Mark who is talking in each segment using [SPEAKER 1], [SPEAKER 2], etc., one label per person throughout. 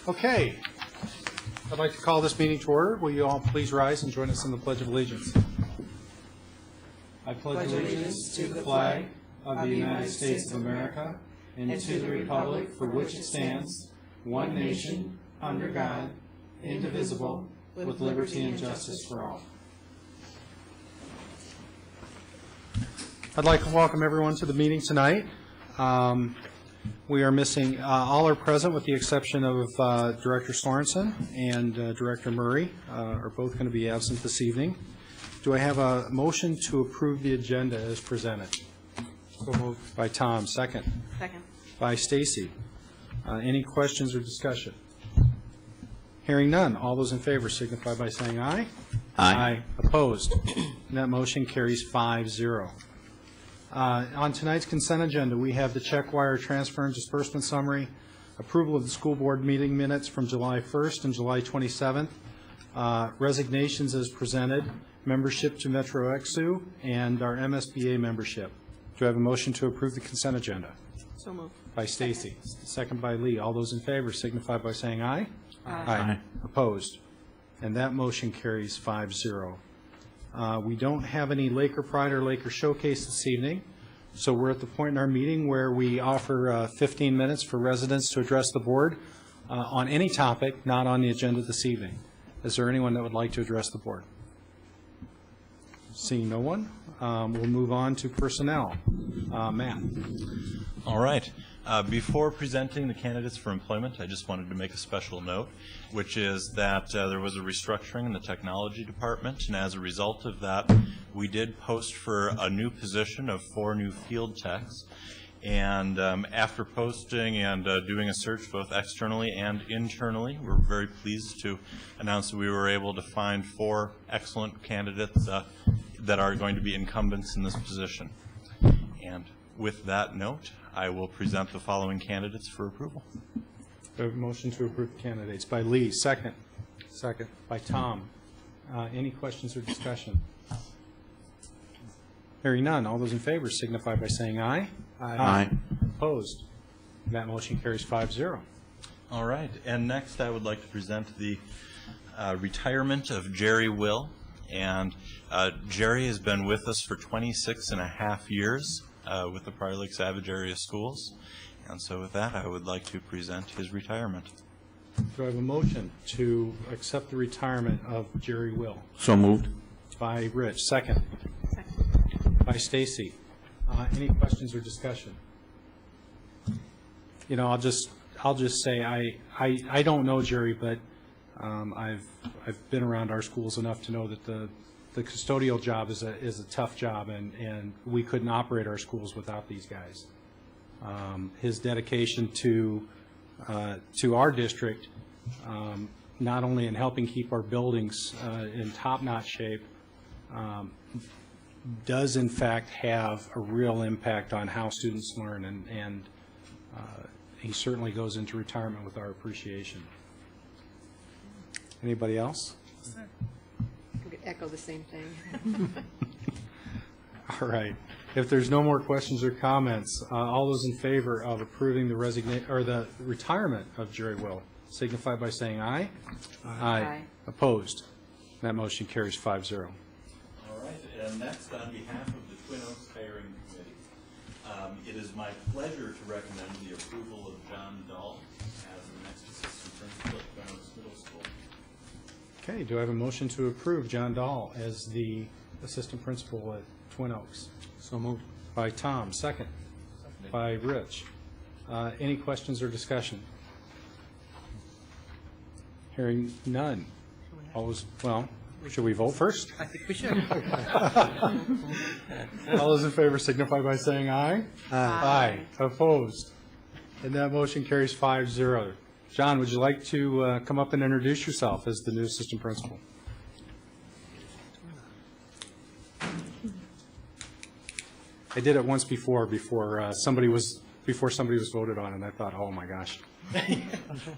[SPEAKER 1] Okay, I'd like to call this meeting to order. Will you all please rise and join us in the Pledge of Allegiance? I pledge allegiance to the flag of the United States of America and to the republic for which it stands, one nation, under God, indivisible, with liberty and justice for all. I'd like to welcome everyone to the meeting tonight. We are missing, all are present with the exception of Director Sorensen and Director Murray are both going to be absent this evening. Do I have a motion to approve the agenda as presented? So moved. By Tom. Second.
[SPEAKER 2] Second.
[SPEAKER 1] By Stacy. Any questions or discussion? Hearing none. All those in favor signify by saying aye. Aye. Opposed? And that motion carries 5-0. On tonight's consent agenda, we have the check wire transfer and disbursement summary, approval of the school board meeting minutes from July 1st and July 27th, resignations as presented, membership to Metro Exu, and our MSBA membership. Do I have a motion to approve the consent agenda?
[SPEAKER 2] So moved.
[SPEAKER 1] By Stacy. Second by Lee. All those in favor signify by saying aye.
[SPEAKER 2] Aye.
[SPEAKER 1] Opposed? And that motion carries 5-0. We don't have any Laker Pride or Laker Showcase this evening, so we're at the point in our meeting where we offer 15 minutes for residents to address the board on any topic not on the agenda this evening. Is there anyone that would like to address the board? Seeing no one, we'll move on to personnel. Matt.
[SPEAKER 3] All right. Before presenting the candidates for employment, I just wanted to make a special note, which is that there was a restructuring in the technology department, and as a result of that, we did post for a new position of 4 new field techs. And after posting and doing a search both externally and internally, we're very pleased to announce that we were able to find 4 excellent candidates that are going to be incumbents in this position. And with that note, I will present the following candidates for approval.
[SPEAKER 1] A motion to approve the candidates by Lee. Second. Second. By Tom. Any questions or discussion? Hearing none. All those in favor signify by saying aye.
[SPEAKER 4] Aye.
[SPEAKER 1] Opposed? That motion carries 5-0.
[SPEAKER 3] All right. And next, I would like to present the retirement of Jerry Will. And Jerry has been with us for 26 and a half years with the Prior Lake Savage Area Schools. And so with that, I would like to present his retirement.
[SPEAKER 1] Do I have a motion to accept the retirement of Jerry Will?
[SPEAKER 4] So moved.
[SPEAKER 1] By Rich. Second.
[SPEAKER 2] Second.
[SPEAKER 1] By Stacy. Any questions or discussion? You know, I'll just say I don't know Jerry, but I've been around our schools enough to know that the custodial job is a tough job, and we couldn't operate our schools without these guys. His dedication to our district, not only in helping keep our buildings in top-notch shape, does in fact have a real impact on how students learn, and he certainly goes into retirement with our appreciation. Anybody else?
[SPEAKER 2] I could echo the same thing.
[SPEAKER 1] All right. If there's no more questions or comments, all those in favor of approving the the retirement of Jerry Will signify by saying aye.
[SPEAKER 2] Aye.
[SPEAKER 1] Opposed? That motion carries 5-0.
[SPEAKER 3] All right. And next, on behalf of the Twin Oaks Hiring Committee, it is my pleasure to recommend the approval of John Dahl as the next assistant principal at Twin Oaks Middle School.
[SPEAKER 1] Okay. Do I have a motion to approve John Dahl as the assistant principal at Twin Oaks? So moved. By Tom. Second. By Rich. Any questions or discussion? Hearing none. Well, should we vote first?
[SPEAKER 5] I think we should.
[SPEAKER 1] All those in favor signify by saying aye. Aye. Opposed? And that motion carries 5-0. John, would you like to come up and introduce yourself as the new assistant principal? I did it once before somebody was voted on, and I thought, oh my gosh.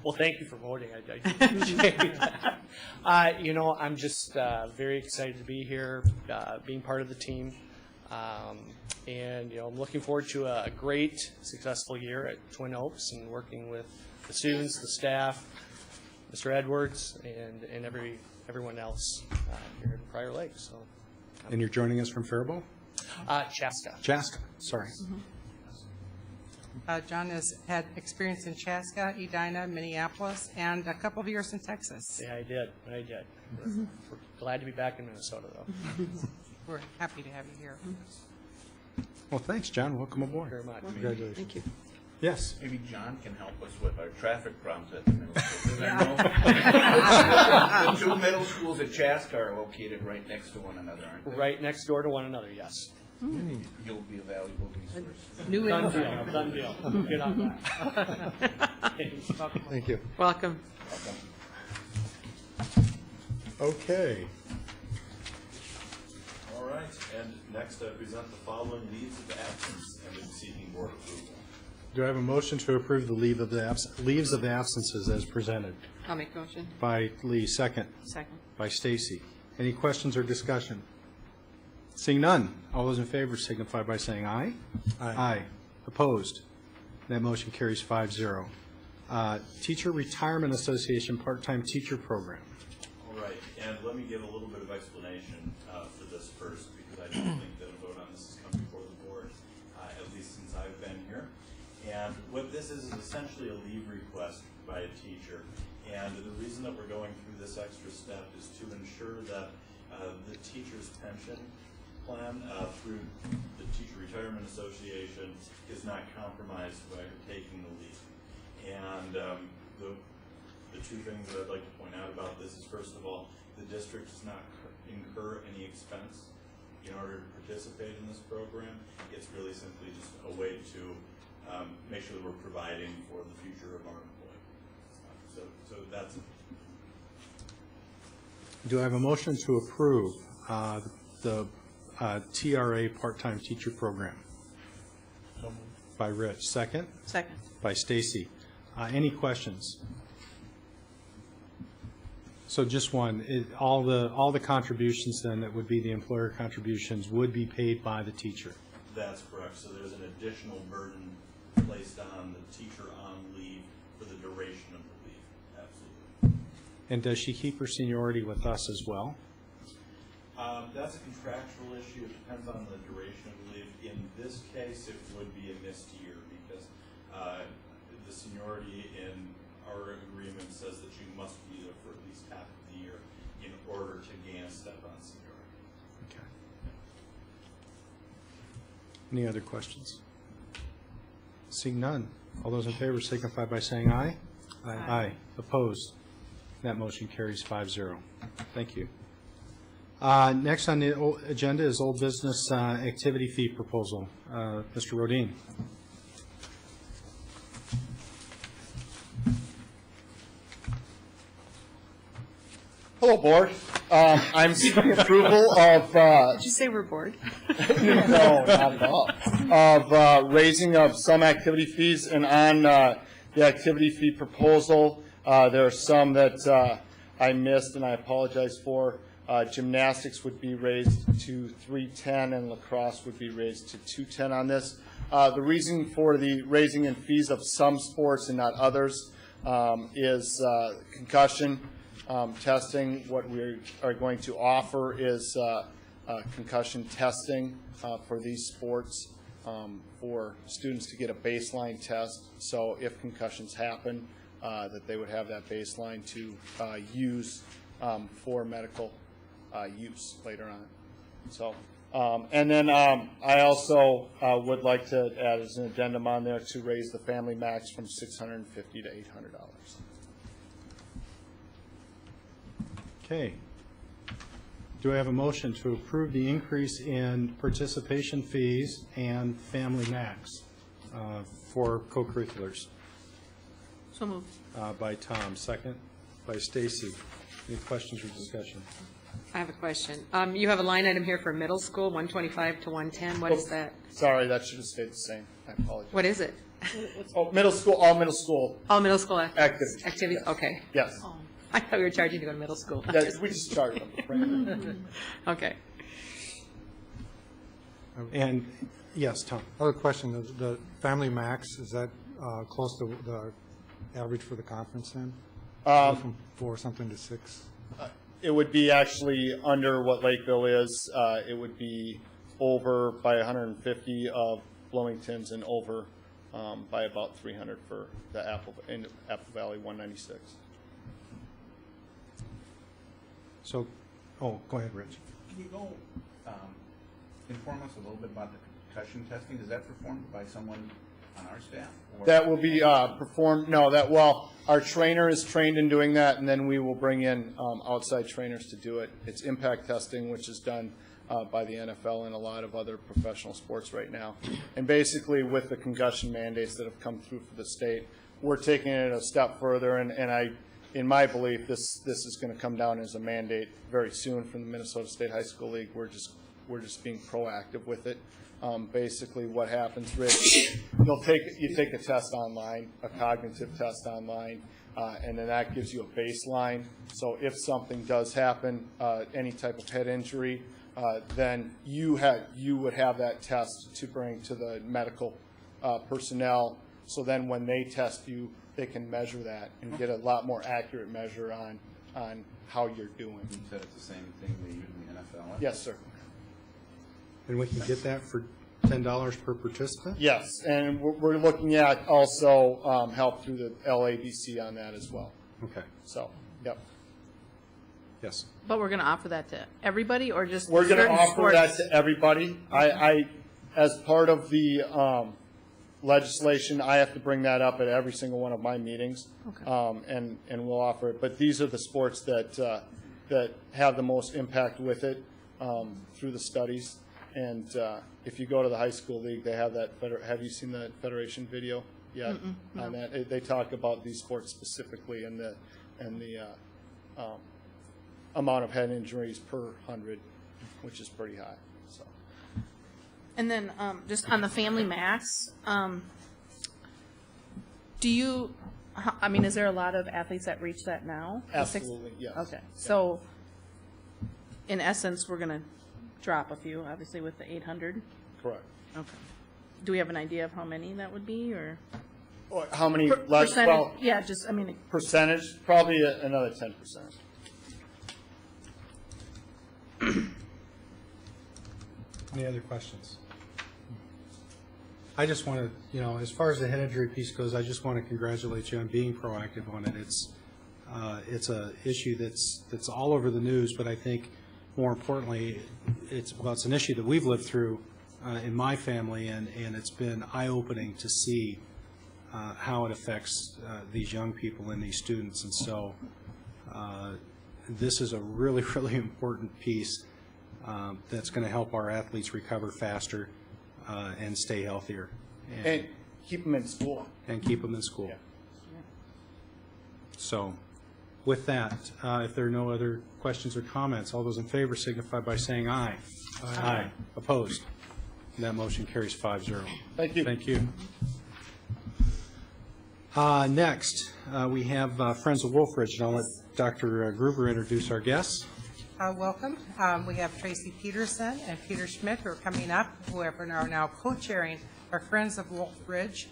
[SPEAKER 5] Well, thank you for voting. I appreciate that. You know, I'm just very excited to be here, being part of the team. And, you know, I'm looking forward to a great, successful year at Twin Oaks and working with the students, the staff, Mr. Edwards and everyone else here in Prior Lake. So,
[SPEAKER 1] And you're joining us from Faribault?
[SPEAKER 5] Chaska.
[SPEAKER 1] Chaska, sorry.
[SPEAKER 4] John has had experience in Chaska, Edina, Minneapolis, and a couple of years in Texas.
[SPEAKER 5] Yeah, I did. We're glad to be back in Minnesota, though.
[SPEAKER 4] We're happy to have you here.
[SPEAKER 1] Well, thanks, John. Welcome aboard.
[SPEAKER 5] Very much.
[SPEAKER 1] Congratulations.
[SPEAKER 2] Thank you.
[SPEAKER 1] Yes.
[SPEAKER 6] Maybe John can help us with our traffic problems at the middle school. The two middle schools at Chaska are located right next to one another, aren't they?
[SPEAKER 5] Right next door to one another, yes.
[SPEAKER 6] You'll be a valuable resource.
[SPEAKER 4] New
[SPEAKER 5] Done
[SPEAKER 4] info.
[SPEAKER 5] deal, done deal. Get on that.
[SPEAKER 1] Thank you.
[SPEAKER 2] Welcome.
[SPEAKER 1] Okay.
[SPEAKER 3] All right, and next I present the following leaves of absence and am seeking board approval.
[SPEAKER 1] Do I have a motion to approve the leaves of absences as presented?
[SPEAKER 2] I'll make motion.
[SPEAKER 1] By Lee, second.
[SPEAKER 2] Second.
[SPEAKER 1] By Stacy. Any questions or discussion? Seeing none, all those in favor signify by saying aye. Aye. Opposed? That motion carries 5-0. Teacher Retirement Association Part-Time Teacher Program.
[SPEAKER 3] All right, and let me give a little bit of explanation for this first, because I don't think that a vote on this has come before the board, at least since I've been here. And what this is essentially a leave request by a teacher. And the reason that we're going through this extra step is to ensure that the teacher's pension plan through the Teacher Retirement Association is not compromised by her taking the leave. And the two things that I'd like to point out about this is, first of all, the district does not incur any expense in order to participate in this program. It's really simply just a way to make sure that we're providing for the future of our employee. So that's it.
[SPEAKER 1] Do I have a motion to approve the TRA Part-Time Teacher Program? By Rich. Second?
[SPEAKER 2] Second.
[SPEAKER 1] By Stacy. Any questions? So just one. All the contributions then that would be the employer contributions would be paid by the teacher.
[SPEAKER 3] That's correct. So there's an additional burden placed on the teacher on leave for the duration of the leave. Absolutely.
[SPEAKER 1] And does she keep her seniority with us as well?
[SPEAKER 3] That's a contractual issue. It depends on the duration of the leave. In this case, it would be a missed year because the seniority in our agreement says that you must be there for at least half of the year in order to gain a step on seniority.
[SPEAKER 1] Okay. Any other questions? Seeing none. All those in favor signify by saying aye. Aye. Aye. Opposed? That motion carries 5-0. Thank you. Next on the agenda is old business activity fee proposal. Mr. Rodin.
[SPEAKER 7] Hello, Board. I'm seeking approval of,
[SPEAKER 2] Did you say we're bored?
[SPEAKER 7] no, not at all, of raising of some activity fees. And on the activity fee proposal, there are some that I missed and I apologize for. Gymnastics would be raised to $310 and lacrosse would be raised to $210 on this. The reason for the raising in fees of some sports and not others is concussion testing. What we are going to offer is concussion testing for these sports for students to get a baseline test. So if concussions happen, that they would have that baseline to use for medical use later on. So, and then I also would like to add as an addendum on there to raise the family max from $650 to $800.
[SPEAKER 1] Okay. Do I have a motion to approve the increase in participation fees and family max for co-curriculars?
[SPEAKER 2] So moved.
[SPEAKER 1] By Tom. Second. By Stacy. Any questions or discussion?
[SPEAKER 2] I have a question. You have a line item here for middle school, 125 to 110. What is that?
[SPEAKER 7] Sorry, that should have stayed the same. I apologize.
[SPEAKER 2] What is it?
[SPEAKER 7] Oh, middle school, all middle school
[SPEAKER 2] All middle school
[SPEAKER 7] activities.
[SPEAKER 2] activities? Okay.
[SPEAKER 7] Yes.
[SPEAKER 2] I thought we were charging to go to middle school.
[SPEAKER 7] Yes, we just charge them.
[SPEAKER 2] Okay.
[SPEAKER 1] And, yes, Tom.
[SPEAKER 8] Other question, the family max, is that close to the average for the conference then?
[SPEAKER 1] From 4 something to 6?
[SPEAKER 7] It would be actually under what Lakeville is. It would be over by 150 of Bloomington's and over by about 300 for the Apple Valley 196.
[SPEAKER 1] So, go ahead, Rich.
[SPEAKER 6] Can you go inform us a little bit about the concussion testing? Is that performed by someone on our staff? Or?
[SPEAKER 7] That will be performed, our trainer is trained in doing that, and then we will bring in outside trainers to do it. It's impact testing, which is done by the NFL and a lot of other professional sports right now. And basically, with the concussion mandates that have come through for the state, we're taking it a step further, and in my belief, this is going to come down as a mandate very soon from the Minnesota State High School League. We're just being proactive with it. Basically, what happens, Rich, you take a test online, a cognitive test online, and then that gives you a baseline. So if something does happen, any type of head injury, then you would have that test to bring to the medical personnel. So then when they test you, they can measure that and get a lot more accurate measure on how you're doing.
[SPEAKER 6] You said it's the same thing they use in the NFL?
[SPEAKER 7] Yes, sir.
[SPEAKER 1] And we can get that for $10 per participant?
[SPEAKER 7] Yes, and we're looking at also help through the LABC on that as well.
[SPEAKER 1] Okay,
[SPEAKER 7] So, yep.
[SPEAKER 1] yes.
[SPEAKER 8] But we're going to offer that to everybody or just
[SPEAKER 7] We're going to
[SPEAKER 8] certain
[SPEAKER 7] offer that
[SPEAKER 8] sports?
[SPEAKER 7] to everybody. I, as part of the legislation, I have to bring that up at every single one of my meetings.
[SPEAKER 8] Okay.
[SPEAKER 7] And we'll offer it. But these are the sports that have the most impact with it through the studies. And if you go to the high school league, they have that. Have you seen the Federation video yet?
[SPEAKER 8] no.
[SPEAKER 7] On that, they talk about these sports specifically and the amount of head injuries per 100, which is pretty high. So.
[SPEAKER 8] And then just on the Family Max, is there a lot of athletes that reach that now?
[SPEAKER 7] Absolutely, yes.
[SPEAKER 8] Okay, so in essence, we're going to drop a few, obviously, with the 800?
[SPEAKER 7] Correct.
[SPEAKER 8] Okay. Do we have an idea of how many that would be, or?
[SPEAKER 7] How many less?
[SPEAKER 8] Percentage?
[SPEAKER 7] Well,
[SPEAKER 8] Yeah, just,
[SPEAKER 7] percentage, probably another 10%.
[SPEAKER 1] Any other questions? I just want to, as far as the head injury piece goes, I just want to congratulate you on being proactive on it. It's a issue that's all over the news, but I think more importantly, it's an issue that we've lived through in my family, and it's been eye-opening to see how it affects these young people and these students. And so this is a really, really important piece that's going to help our athletes recover faster and stay healthier.
[SPEAKER 7] And keep them in school.
[SPEAKER 1] And keep them in school.
[SPEAKER 7] Yeah.
[SPEAKER 1] So with that, if there are no other questions or comments, all those in favor signify by saying aye. Aye. Opposed? And that motion carries 5-0.
[SPEAKER 7] Thank you.
[SPEAKER 1] Thank you. Next, we have Friends of Wolfridge, and I'll let Dr. Gruber introduce our guests.
[SPEAKER 4] Welcome. We have Tracy Peterson and Peter Schmidt who are coming up, who are now co-chairing our Friends of Wolfridge,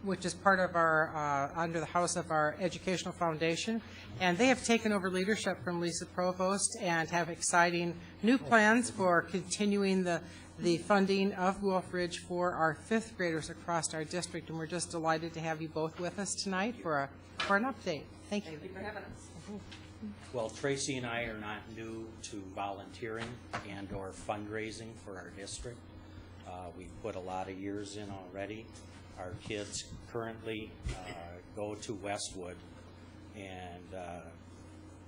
[SPEAKER 4] which is part of our, under the house of our Educational Foundation. And they have taken over leadership from Lisa Provost and have exciting new plans for continuing the funding of Wolfridge for our fifth graders across our district. And we're just delighted to have you both with us tonight for an update. Thank you.
[SPEAKER 2] Thank you for having us.
[SPEAKER 9] Well, Tracy and I are not new to volunteering and or fundraising for our district. We've put a lot of years in already. Our kids currently go to Westwood, and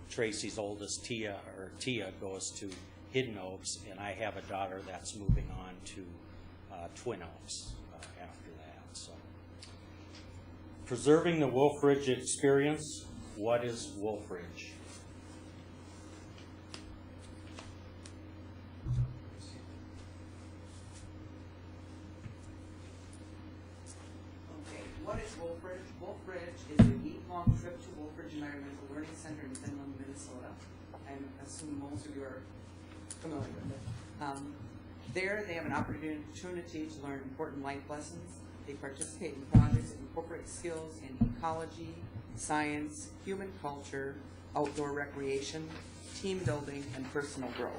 [SPEAKER 9] Tracy's oldest, Tia, goes to Hidden Oaks, and I have a daughter that's moving on to Twin Oaks after that. So, preserving the Wolfridge experience. What is Wolfridge?
[SPEAKER 10] Okay, what is Wolfridge? Wolfridge is a week-long trip to Wolfridge Environmental Learning Center in Finland, Minnesota. I assume most of you are familiar with it. There, they have an opportunity to learn important life lessons. They participate in projects that incorporate skills in ecology, science, human culture, outdoor recreation, team building, and personal growth.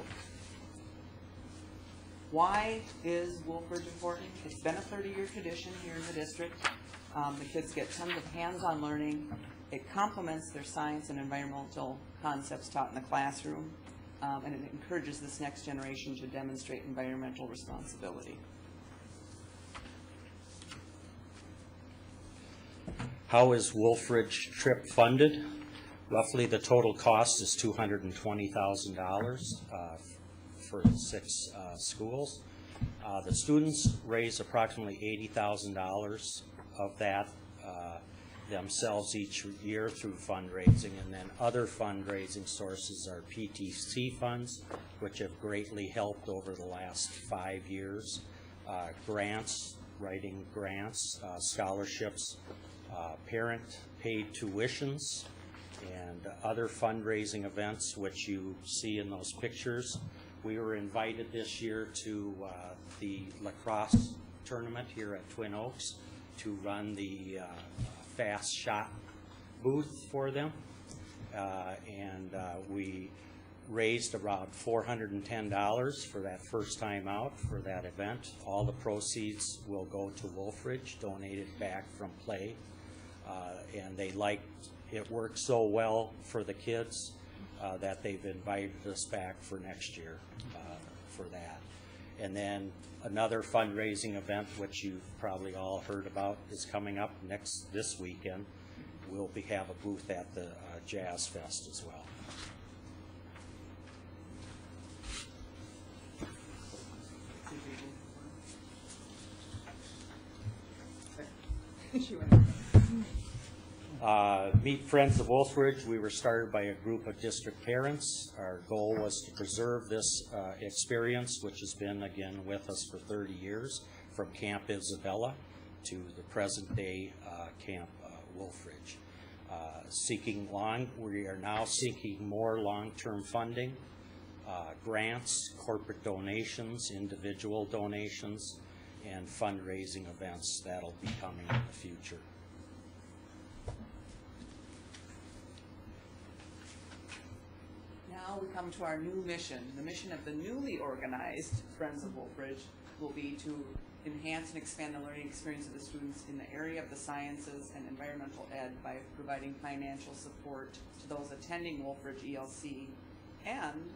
[SPEAKER 10] Why is Wolfridge important? It's been a 30-year tradition here in the district. The kids get tons of hands-on learning. It complements their science and environmental concepts taught in the classroom, and it encourages this next generation to demonstrate environmental responsibility.
[SPEAKER 9] How is Wolfridge trip funded? Roughly the total cost is $220,000 for 6 schools. The students raise approximately $80,000 of that themselves each year through fundraising, and then other fundraising sources are PTC funds, which have greatly helped over the last 5 years, grants, writing grants, scholarships, parent paid tuitions, and other fundraising events which you see in those pictures. We were invited this year to the lacrosse tournament here at Twin Oaks to run the fast shot booth for them, and we raised around $410 for that first time out for that event. All the proceeds will go to Wolfridge, donated back from play, and they liked it. Worked so well for the kids that they've invited us back for next year for that. And then another fundraising event, which you've probably all heard about, is coming up this weekend. We'll have a booth at the Jazz Fest as well. Meet Friends of Wolfridge. We were started by a group of district parents. Our goal was to preserve this experience, which has been, again, with us for 30 years, from Camp Isabella to the present day Camp Wolfridge. We are now seeking more long-term funding, grants, corporate donations, individual donations, and fundraising events that'll be coming in the future.
[SPEAKER 10] Now we come to our new mission. The mission of the newly organized Friends of Wolfridge will be to enhance and expand the learning experience of the students in the area of the sciences and environmental ed by providing financial support to those attending Wolfridge ELC and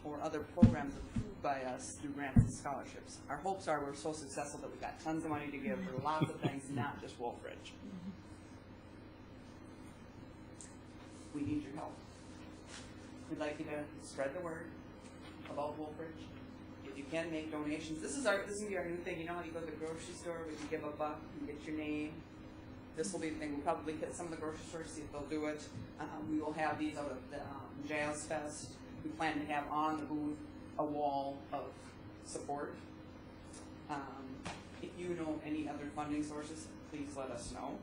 [SPEAKER 10] or other programs approved by us through grants and scholarships. Our hopes are we're so successful that we've got tons of money to give for lots of things, not just Wolfridge. We need your help. We'd like you to spread the word about Wolfridge. If you can, make donations. This is gonna be our new thing. You know how you go to the grocery store, we can give a buck and get your name. This will be the thing. We'll probably hit some of the grocery stores, see if they'll do it. We will have these out of the Jazz Fest. We plan to have on the booth a wall of support. If you know any other funding sources, please let us know.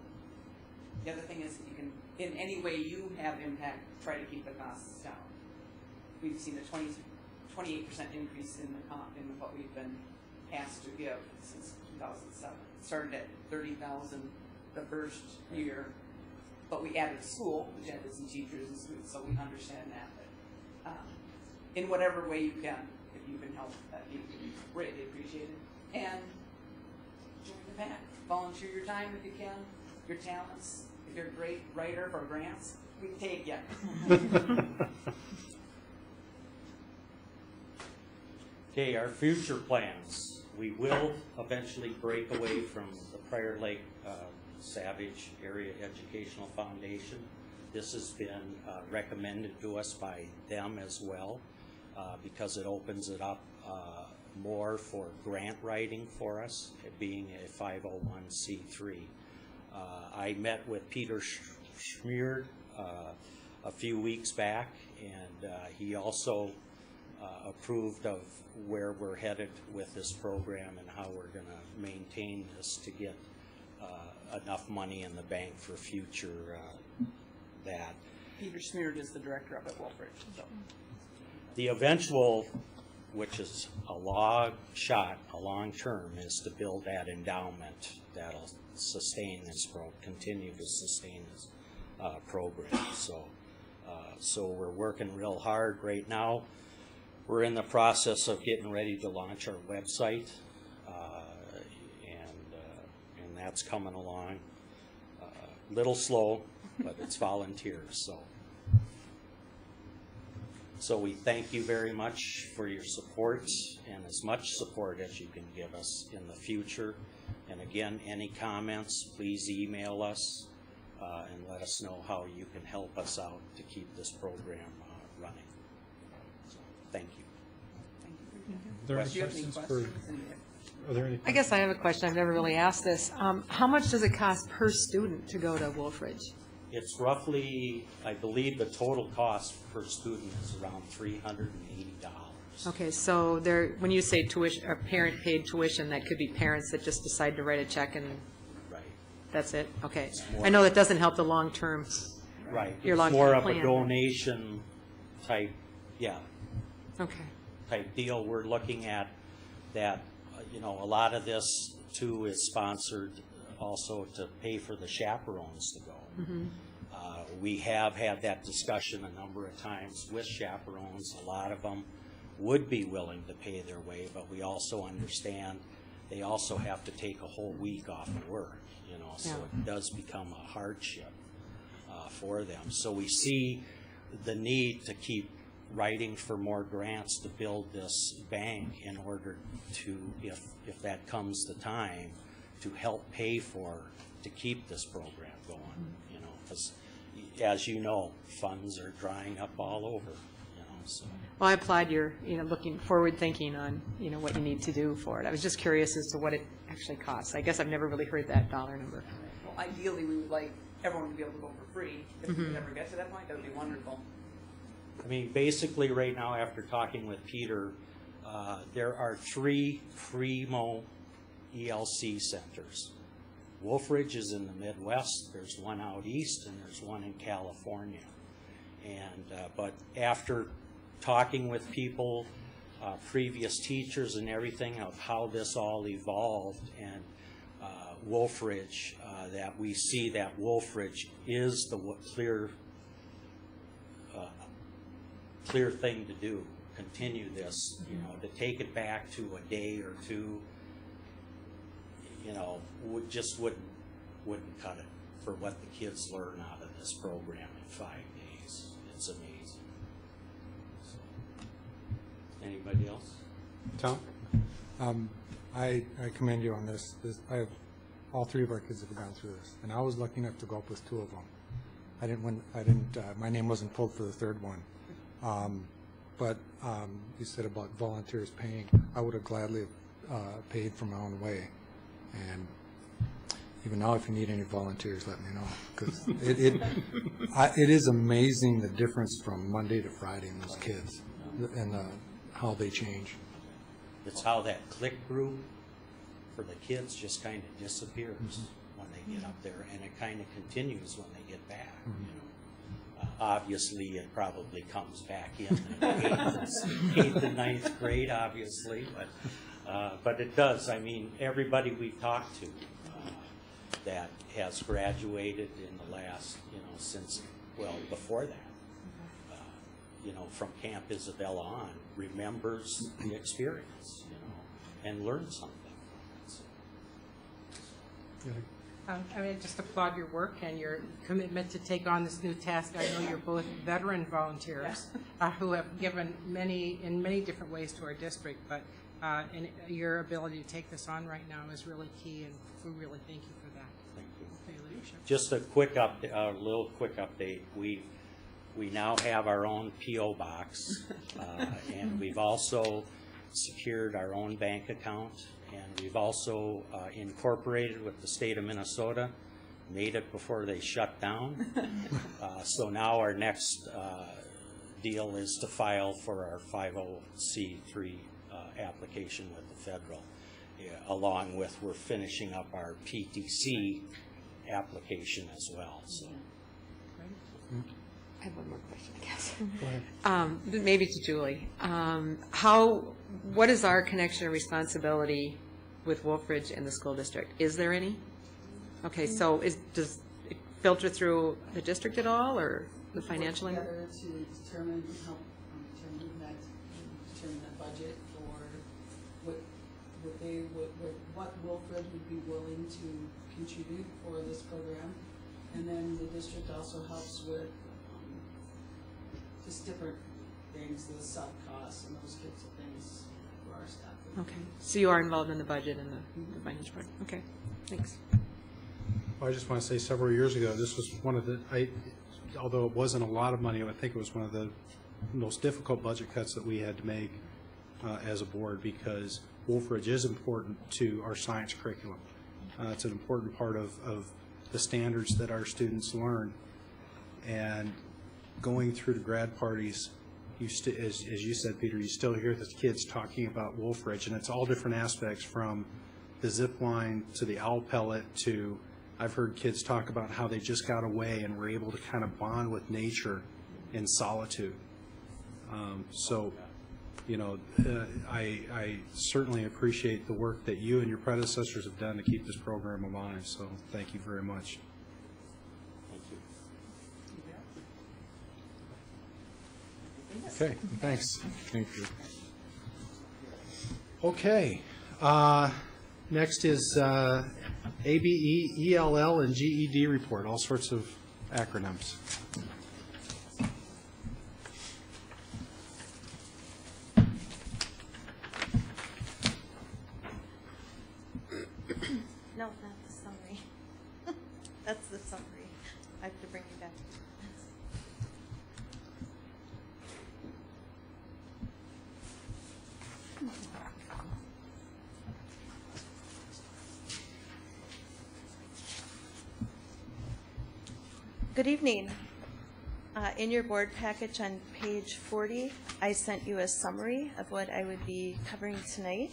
[SPEAKER 10] The other thing is, if you can, in any way you have impact, try to keep the costs down. We've seen a 28% increase in what we've been asked to give since 2007. It started at $30,000 the first year, but we added school, which added some teachers and students, so we understand that. But in whatever way you can, if you can help, that would be greatly appreciated. And join the pack. Volunteer your time if you can, your talents. If you're a great writer for grants, we can take you.
[SPEAKER 9] Okay, our future plans. We will eventually break away from the Prior Lake Savage Area Educational Foundation. This has been recommended to us by them as well because it opens it up more for grant writing for us, it being a 501c3. I met with Peter Schmierd a few weeks back, and he also approved of where we're headed with this program and how we're going to maintain this to get enough money in the bank for future that.
[SPEAKER 10] Peter Schmierd is the director of it, Wolfridge. So.
[SPEAKER 9] The eventual, which is a long shot, a long term, is to build that endowment that'll sustain this program, continue to sustain this program. So we're working real hard right now. We're in the process of getting ready to launch our website, and that's coming along. Little slow, but it's volunteers, so we thank you very much for your support, and as much support as you can give us in the future. And again, any comments, please email us and let us know how you can help us out to keep this program running. So, thank you.
[SPEAKER 1] Are there any questions for, are there any?
[SPEAKER 2] I guess I have a question. I've never really asked this. How much does it cost per student to go to Wolf Ridge?
[SPEAKER 9] It's roughly, I believe the total cost per student is around $380.
[SPEAKER 2] Okay, so there, when you say tuition, or parent-paid tuition, that could be parents that just decide to write a check and
[SPEAKER 9] Right.
[SPEAKER 2] that's it? Okay. I know that doesn't help the long-term,
[SPEAKER 9] Right.
[SPEAKER 2] your
[SPEAKER 9] It's
[SPEAKER 2] long-term
[SPEAKER 9] more of
[SPEAKER 2] plan.
[SPEAKER 9] a donation type,
[SPEAKER 2] okay.
[SPEAKER 9] type deal. We're looking at that, a lot of this too is sponsored also to pay for the chaperones to go. We have had that discussion a number of times with chaperones. A lot of them would be willing to pay their way, but we also understand they also have to take a whole week off of work, so it does become a hardship for them. So we see the need to keep writing for more grants to build this bank in order to, if that comes the time, to help pay for, to keep this program going, because as you know, funds are drying up all over, so.
[SPEAKER 2] Well, I applaud your, looking forward thinking on, what you need to do for it. I was just curious as to what it actually costs. I guess I've never really heard that dollar number.
[SPEAKER 10] Well, ideally, we would like everyone to be able to go for free. If we could ever get to that point, that would be wonderful.
[SPEAKER 9] I mean, basically, right now, after talking with Peter, there are 3 primo ELC centers. Wolf Ridge is in the Midwest, there's one out east, and there's one in California. And but after talking with people, previous teachers and everything of how this all evolved, and Wolf Ridge, that we see that Wolf Ridge is the clear thing to do. Continue this, to take it back to a day or two, just wouldn't cut it for what the kids learn out of this program in 5 days. It's amazing. So, anybody else?
[SPEAKER 1] Tom?
[SPEAKER 11] I commend you on this. I have, all 3 of our kids have gone through this, and I was lucky enough to go up with 2 of them. My name wasn't pulled for the 3rd one. But you said about volunteers paying. I would have gladly paid from my own way. And even now, if you need any volunteers, let me know, because it is amazing the difference from Monday to Friday in those kids and how they change.
[SPEAKER 9] It's how that click group for the kids just kind of disappears when they get up there, and it kind of continues when they get back. Obviously, it probably comes back in the 8th and 9th grade, obviously, but it does. I mean, everybody we've talked to that has graduated in the last, before that, from Camp Isabella on, remembers the experience, and learns something.
[SPEAKER 4] I just applaud your work and your commitment to take on this new task. I know you're both veteran volunteers who have given in many different ways to our district, but and your ability to take this on right now is really key, and we really thank you for that.
[SPEAKER 9] Thank you.
[SPEAKER 4] For your leadership.
[SPEAKER 9] Just a little quick update. We now have our own P.O. box, and we've also secured our own bank account, and we've also incorporated with the state of Minnesota, made it before they shut down. So now our next deal is to file for our 50C3 application with the federal, along with we're finishing up our PTC application as well. So.
[SPEAKER 2] I have one more question, I guess. Maybe to Julie. What is our connection and responsibility with Wolf Ridge and the school district? Is there any? Okay, so filter through the district at all, or the financial?
[SPEAKER 12] Together to determine, help determine that budget for what Wilfred would be willing to contribute for this program. And then the district also helps with just different things, the sub costs and those types of things for our staff.
[SPEAKER 2] Okay, so you are involved in the budget and the financial part. Okay, thanks.
[SPEAKER 1] Well, I just want to say several years ago, this was one of the, although it wasn't a lot of money, I think it was one of the most difficult budget cuts that we had to make as a board, because Wolf Ridge is important to our science curriculum. It's an important part of the standards that our students learn. And going through the grad parties, as you said, Peter, you still hear the kids talking about Wolf Ridge, and it's all different aspects, from the zip line to the owl pellet to, I've heard kids talk about how they just got away and were able to kind of bond with nature in solitude. I certainly appreciate the work that you and your predecessors have done to keep this program alive, so thank you very much. Okay, thanks. Thank you. Okay, next is ABE, ELL, and GED report, all sorts of acronyms.
[SPEAKER 13] No, not the summary. That's the summary. I have to bring you back. Good evening. In your board package on page 40, I sent you a summary of what I would be covering tonight.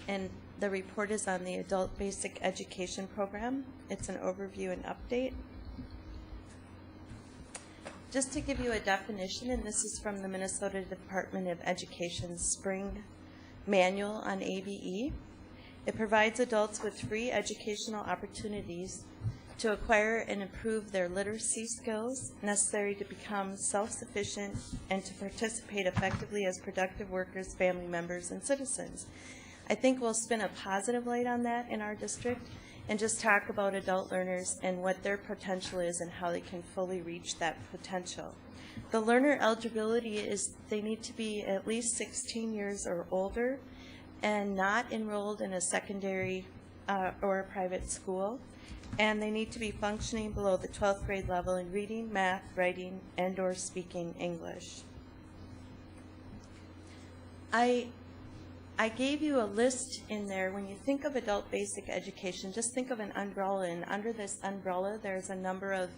[SPEAKER 13] And the report is on the Adult Basic Education Program. It's an overview and update. Just to give you a definition, and this is from the Minnesota Department of Education's Spring Manual on ABE. It provides adults with free educational opportunities to acquire and improve their literacy skills necessary to become self-sufficient and to participate effectively as productive workers, family members, and citizens. I think we'll spin a positive light on that in our district and just talk about adult learners and what their potential is and how they can fully reach that potential. The learner eligibility is they need to be at least 16 years or older and not enrolled in a secondary or a private school. And they need to be functioning below the 12th grade level in reading, math, writing, and/or speaking English. I gave you a list in there. When you think of adult basic education, just think of an umbrella, and under this umbrella there's a number of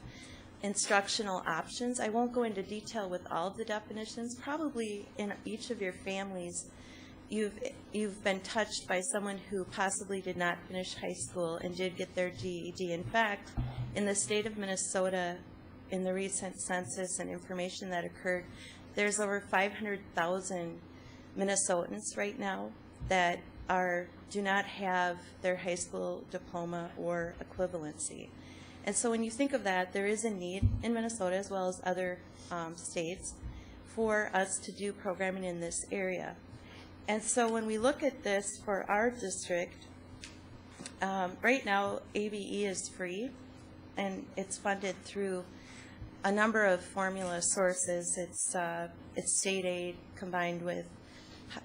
[SPEAKER 13] instructional options. I won't go into detail with all of the definitions. Probably in each of your families you've been touched by someone who possibly did not finish high school and did get their GED. In fact, in the state of Minnesota, in the recent census and information that occurred, there's over 500,000 Minnesotans right now that do not have their high school diploma or equivalency. And so when you think of that, there is a need in Minnesota as well as other states for us to do programming in this area. And so when we look at this for our district, right now ABE is free, and it's funded through a number of formula sources. It's state aid combined with,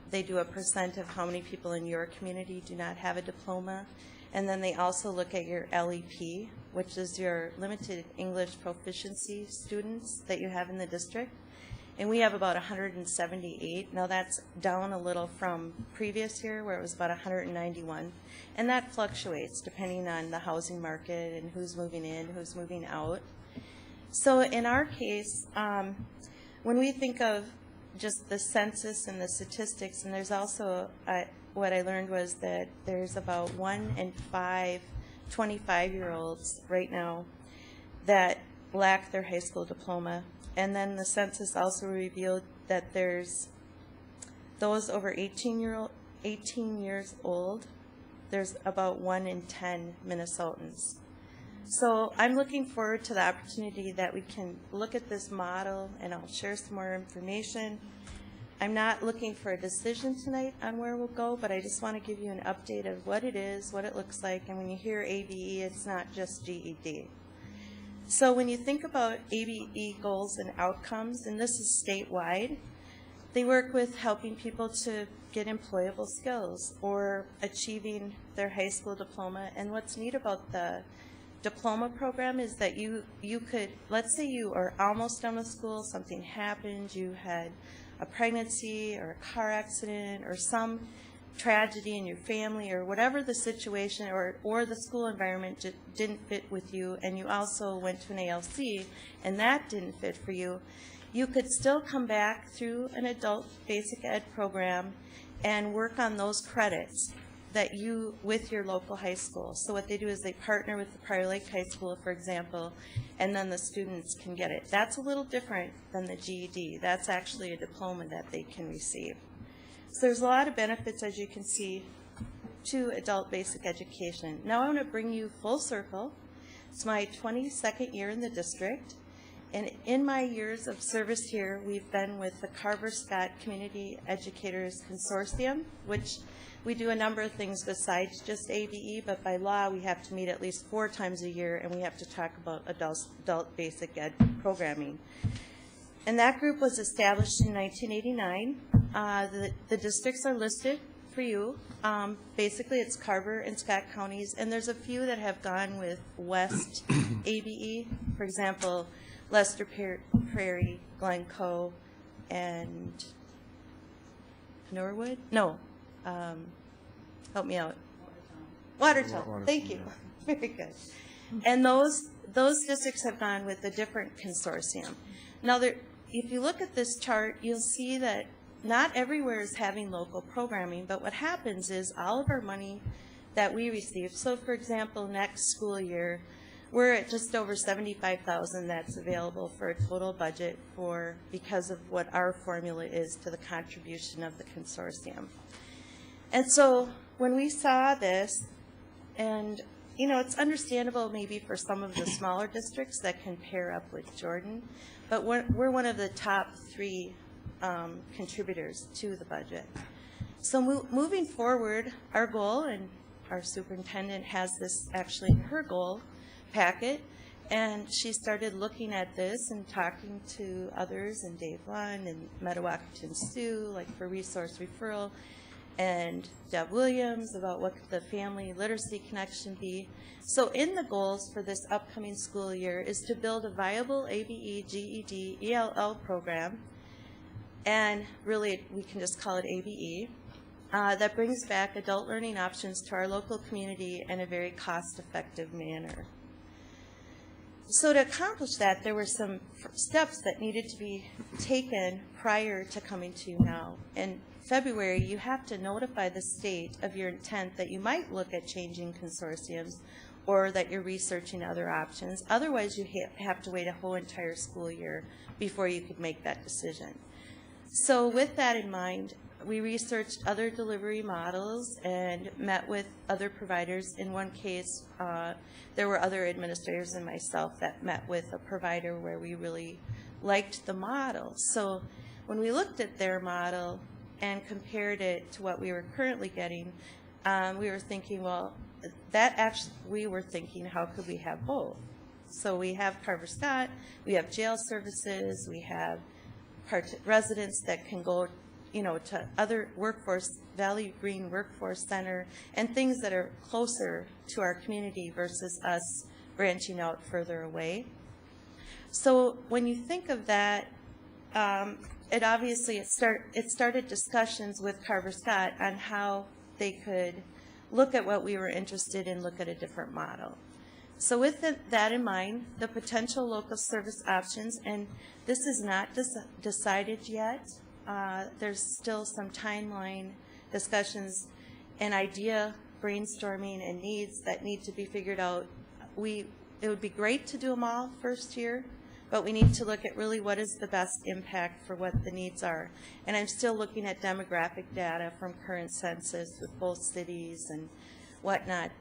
[SPEAKER 13] they do a percent of how many people in your community do not have a diploma, and then they also look at your LEP, which is your limited English proficiency students that you have in the district. And we have about 178. Now that's down a little from previous year where it was about 191. And that fluctuates depending on the housing market and who's moving in, who's moving out. So in our case, when we think of just the census and the statistics, and there's also, what I learned was that there's about 1 in 5 25-year-olds right now that lack their high school diploma. And then the census also revealed that there's those over 18 years old, there's about 1 in 10 Minnesotans. So I'm looking forward to the opportunity that we can look at this model, and I'll share some more information. I'm not looking for a decision tonight on where we'll go, but I just want to give you an update of what it is, what it looks like, and when you hear ABE, it's not just GED. So when you think about ABE goals and outcomes, and this is statewide, they work with helping people to get employable skills or achieving their high school diploma. And what's neat about the diploma program is that you could, let's say you are almost done with school, something happened, you had a pregnancy or a car accident or some tragedy in your family or whatever the situation, or the school environment didn't fit with you, and you also went to an ALC and that didn't fit for you, you could still come back through an adult basic ed program and work on those credits that you, with your local high school. So what they do is they partner with the Prior Lake High School, for example, and then the students can get it. That's a little different than the GED. That's actually a diploma that they can receive. So there's a lot of benefits, as you can see, to adult basic education. Now I want to bring you full circle. It's my 22nd year in the district, and in my years of service here, we've been with the Carver-Scott Community Educators Consortium, which we do a number of things besides just ABE, but by law we have to meet at least 4 times a year, and we have to talk about adult basic ed programming. And that group was established in 1989. The districts are listed for you. Basically, it's Carver and Scott counties, and there's a few that have gone with West ABE. For example, Lester Prairie, Glencoe, and Norwood? No. Help me out. Watertown. Thank you. Very good. And those districts have gone with a different consortium. Now, if you look at this chart, you'll see that not everywhere is having local programming, but what happens is all of our money that we receive, so for example, next school year, we're at just over $75,000 that's available for a total budget because of what our formula is to the contribution of the consortium. And so when we saw this, and it's understandable maybe for some of the smaller districts that can pair up with Jordan, but we're one of the top 3 contributors to the budget. So moving forward, our goal, and our superintendent has this actually in her goal packet, and she started looking at this and talking to others, and Dave Lund and Metawakanton Sioux, like for resource referral, and Deb Williams about what could the family literacy connection be. So in the goals for this upcoming school year is to build a viable ABE, GED, ELL program, and really we can just call it ABE, that brings back adult learning options to our local community in a very cost-effective manner. So to accomplish that, there were some steps that needed to be taken prior to coming to you now. In February, you have to notify the state of your intent that you might look at changing consortiums or that you're researching other options. Otherwise, you have to wait a whole entire school year before you could make that decision. So with that in mind, we researched other delivery models and met with other providers. In one case, there were other administrators and myself that met with a provider where we really liked the model. So when we looked at their model and compared it to what we were currently getting, we were thinking, well, we were thinking, how could we have both? So we have Carver-Scott, we have jail services, we have residents that can go to other workforce, Valley Green Workforce Center, and things that are closer to our community versus us branching out further away. So when you think of that, it started discussions with Carver-Scott on how they could look at what we were interested in, look at a different model. So with that in mind, the potential local service options, and this is not decided yet, there's still some timeline discussions and idea brainstorming and needs that need to be figured out. It would be great to do them all first year, but we need to look at really what is the best impact for what the needs are. And I'm still looking at demographic data from current census with both cities and whatnot,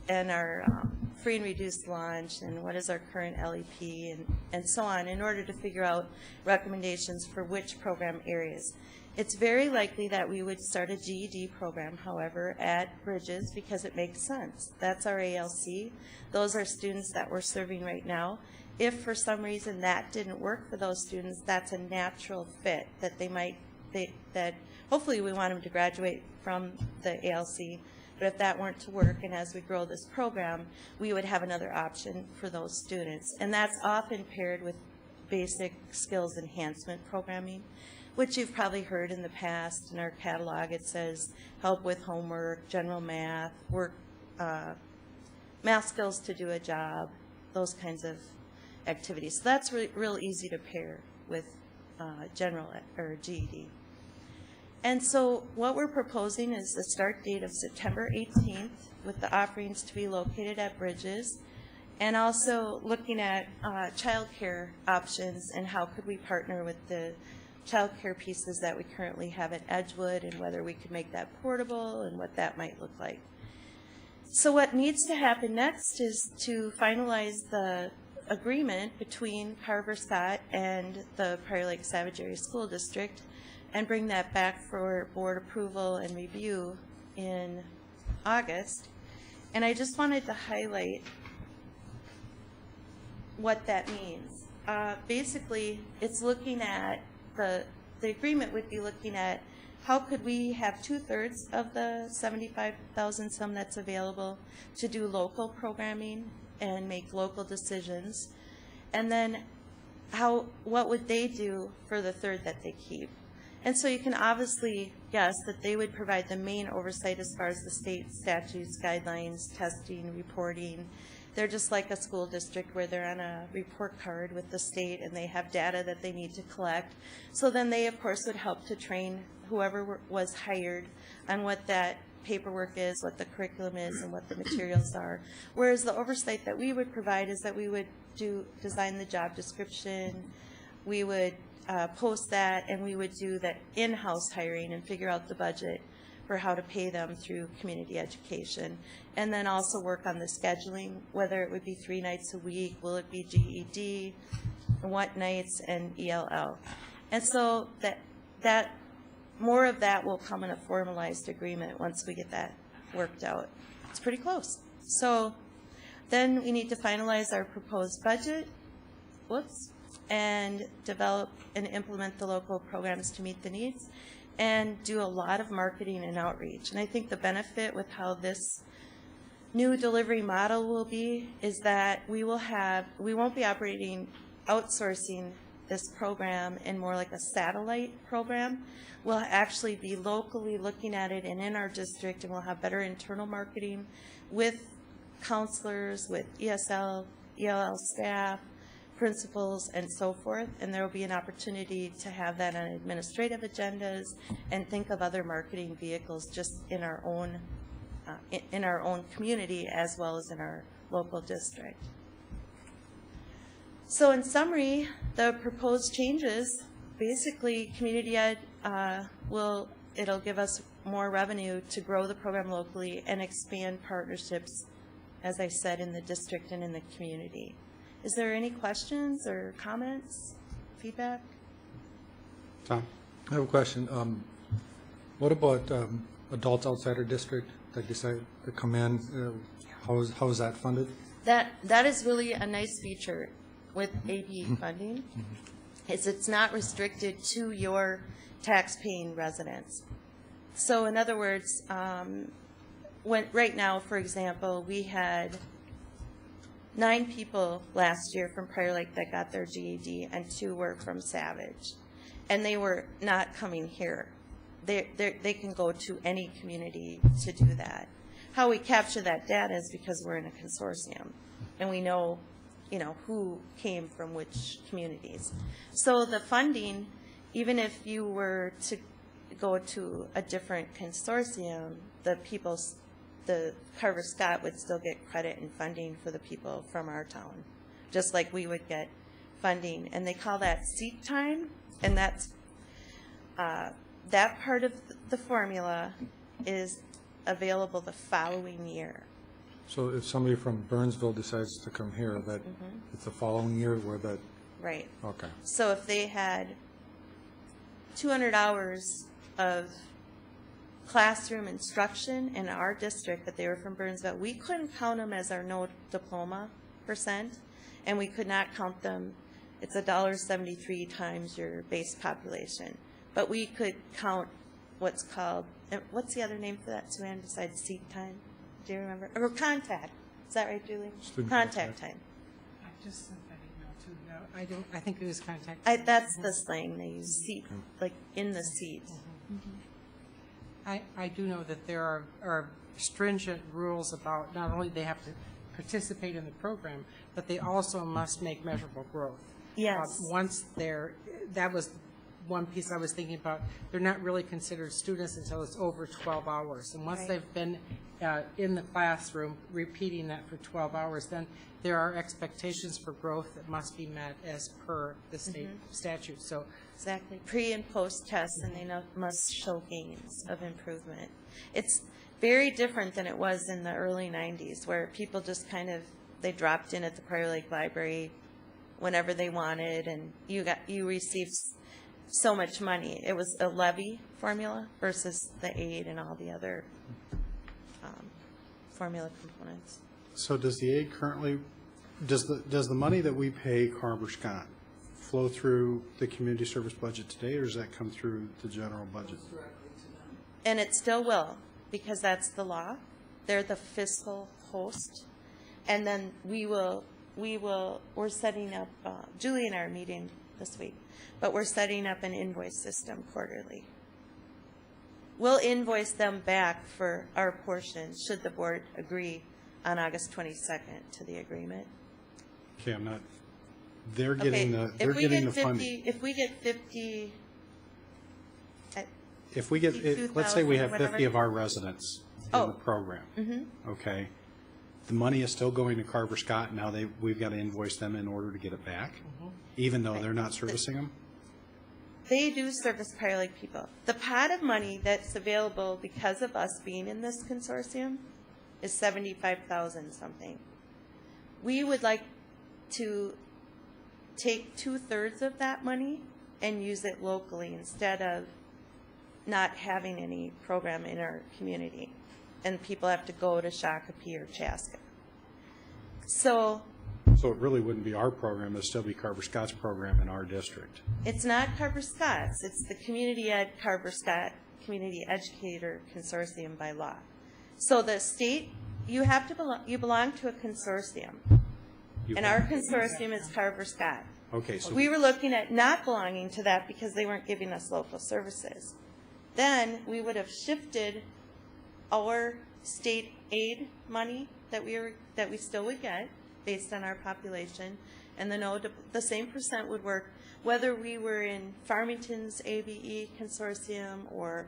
[SPEAKER 13] and our free and reduced lunch, and what is our current LEP, and so on, in order to figure out recommendations for which program areas. It's very likely that we would start a GED program, however, at Bridges, because it makes sense. That's our ALC. Those are students that we're serving right now. If for some reason that didn't work for those students, that's a natural fit that that hopefully we want them to graduate from the ALC. But if that weren't to work, and as we grow this program, we would have another option for those students. And that's often paired with basic skills enhancement programming, which you've probably heard in the past. In our catalog, it says help with homework, general math, math skills to do a job, those kinds of activities. So that's real easy to pair with general or GED. And so what we're proposing is the start date of September 18th, with the offerings to be located at Bridges, and also looking at childcare options and how could we partner with the childcare pieces that we currently have at Edgewood, and whether we could make that portable and what that might look like. So what needs to happen next is to finalize the agreement between Carver-Scott and the Prior Lake Savage Area School District and bring that back for board approval and review in August. And I just wanted to highlight what that means. Basically, it's looking at the agreement would be looking at how could we have 2/3 of the 75,000 some that's available to do local programming and make local decisions, and then what would they do for the third that they keep. And so you can obviously guess that they would provide the main oversight as far as the state statutes, guidelines, testing, reporting. They're just like a school district where they're on a report card with the state and they have data that they need to collect. So then they, of course, would help to train whoever was hired on what that paperwork is, what the curriculum is, and what the materials are. Whereas the oversight that we would provide is that we would design the job description, we would post that, and we would do that in-house hiring and figure out the budget for how to pay them through community education. And then also work on the scheduling, whether it would be 3 nights a week, will it be GED, what nights, and ELL. And so that more of that will come in a formalized agreement once we get that worked out. It's pretty close. So then we need to finalize our proposed budget. Whoops. And develop and implement the local programs to meet the needs, and do a lot of marketing and outreach. And I think the benefit with how this new delivery model will be is that we won't be outsourcing this program in more like a satellite program. We'll actually be locally looking at it and in our district, and we'll have better internal marketing with counselors, with ESL, ELL staff, principals, and so forth, and there will be an opportunity to have that on administrative agendas and think of other marketing vehicles just in our own community as well as in our local district. So in summary, the proposed changes, basically community ed it'll give us more revenue to grow the program locally and expand partnerships, as I said, in the district and in the community. Is there any questions or comments, feedback?
[SPEAKER 1] Tom?
[SPEAKER 11] I have a question. What about adults outside our district that decide to come in? How is that funded?
[SPEAKER 13] That is really a nice feature with ABE funding. It's not restricted to your tax-paying residents. So in other words, right now, for example, we had 9 people last year from Prior Lake that got their GED, and 2 were from Savage. And they were not coming here. They can go to any community to do that. How we capture that data is because we're in a consortium, and we know, who came from which communities. So the funding, even if you were to go to a different consortium, the Carver-Scott would still get credit and funding for the people from our town, just like we would get funding. And they call that seat time, and that's that part of the formula is available the following year.
[SPEAKER 11] So if somebody from Burnsville decides to come here, that it's the following year where that,
[SPEAKER 13] Right.
[SPEAKER 11] okay.
[SPEAKER 13] So if they had 200 hours of classroom instruction in our district, but they were from Burnsville, we couldn't count them as our no diploma percent, and we could not count them, it's $1.73 times your base population. But we could count what's called, what's the other name for that, Suann, besides seat time? Do you remember? Or contact. Is that right, Julie?
[SPEAKER 11] Student
[SPEAKER 13] Contact time.
[SPEAKER 4] I just sent that email too. No, I think it was contact.
[SPEAKER 13] That's the slang they use, seat, like in the seat.
[SPEAKER 4] I do know that there are stringent rules about not only they have to participate in the program, but they also must make measurable growth.
[SPEAKER 13] Yes.
[SPEAKER 4] Once that was one piece I was thinking about, they're not really considered students until it's over 12 hours. And once
[SPEAKER 13] Right.
[SPEAKER 4] they've been in the classroom repeating that for 12 hours, then there are expectations for growth that must be met as per the state statute. So
[SPEAKER 13] Exactly. Pre and post tests, and they must show gains of improvement. It's very different than it was in the early 90s, where people just kind of, they dropped in at the Prior Lake Library whenever they wanted, and you received so much money. It was a levy formula versus the aid and all the other formula components.
[SPEAKER 1] So does the aid currently, does the money that we pay Carver Scott flow through the community service budget today, or does that come through the general budget?
[SPEAKER 13] And it still will, because that's the law. They're the fiscal host. And then we're setting up, Julie and I are meeting this week, but we're setting up an invoice system quarterly. We'll invoice them back for our portion, should the board agree on August 22nd to the agreement.
[SPEAKER 1] Okay, I'm not, they're getting the funding.
[SPEAKER 13] If we get 50,
[SPEAKER 1] If we get, let's say we have 50
[SPEAKER 13] whatever.
[SPEAKER 1] of our residents in the program, okay? The money is still going to Carver Scott, now we've got to invoice them in order to get it back, even though they're not servicing them?
[SPEAKER 13] They do service Prior Lake people. The pot of money that's available because of us being in this consortium is $75,000 something. We would like to take 2/3 of that money and use it locally instead of not having any program in our community, and people have to go to Shakopee or Chaska. So
[SPEAKER 1] So it really wouldn't be our program, it'd still be Carver Scott's program in our district.
[SPEAKER 13] it's not Carver Scott's, it's the Community Ed Carver Scott Community Educator Consortium by law. So the state, you have to you belong to a consortium, and our consortium is Carver Scott.
[SPEAKER 1] Okay, so
[SPEAKER 13] We were looking at not belonging to that because they weren't giving us local services. Then we would have shifted our state aid money that we still would get based on our population, and the same percent would work whether we were in Farmington's ABE consortium or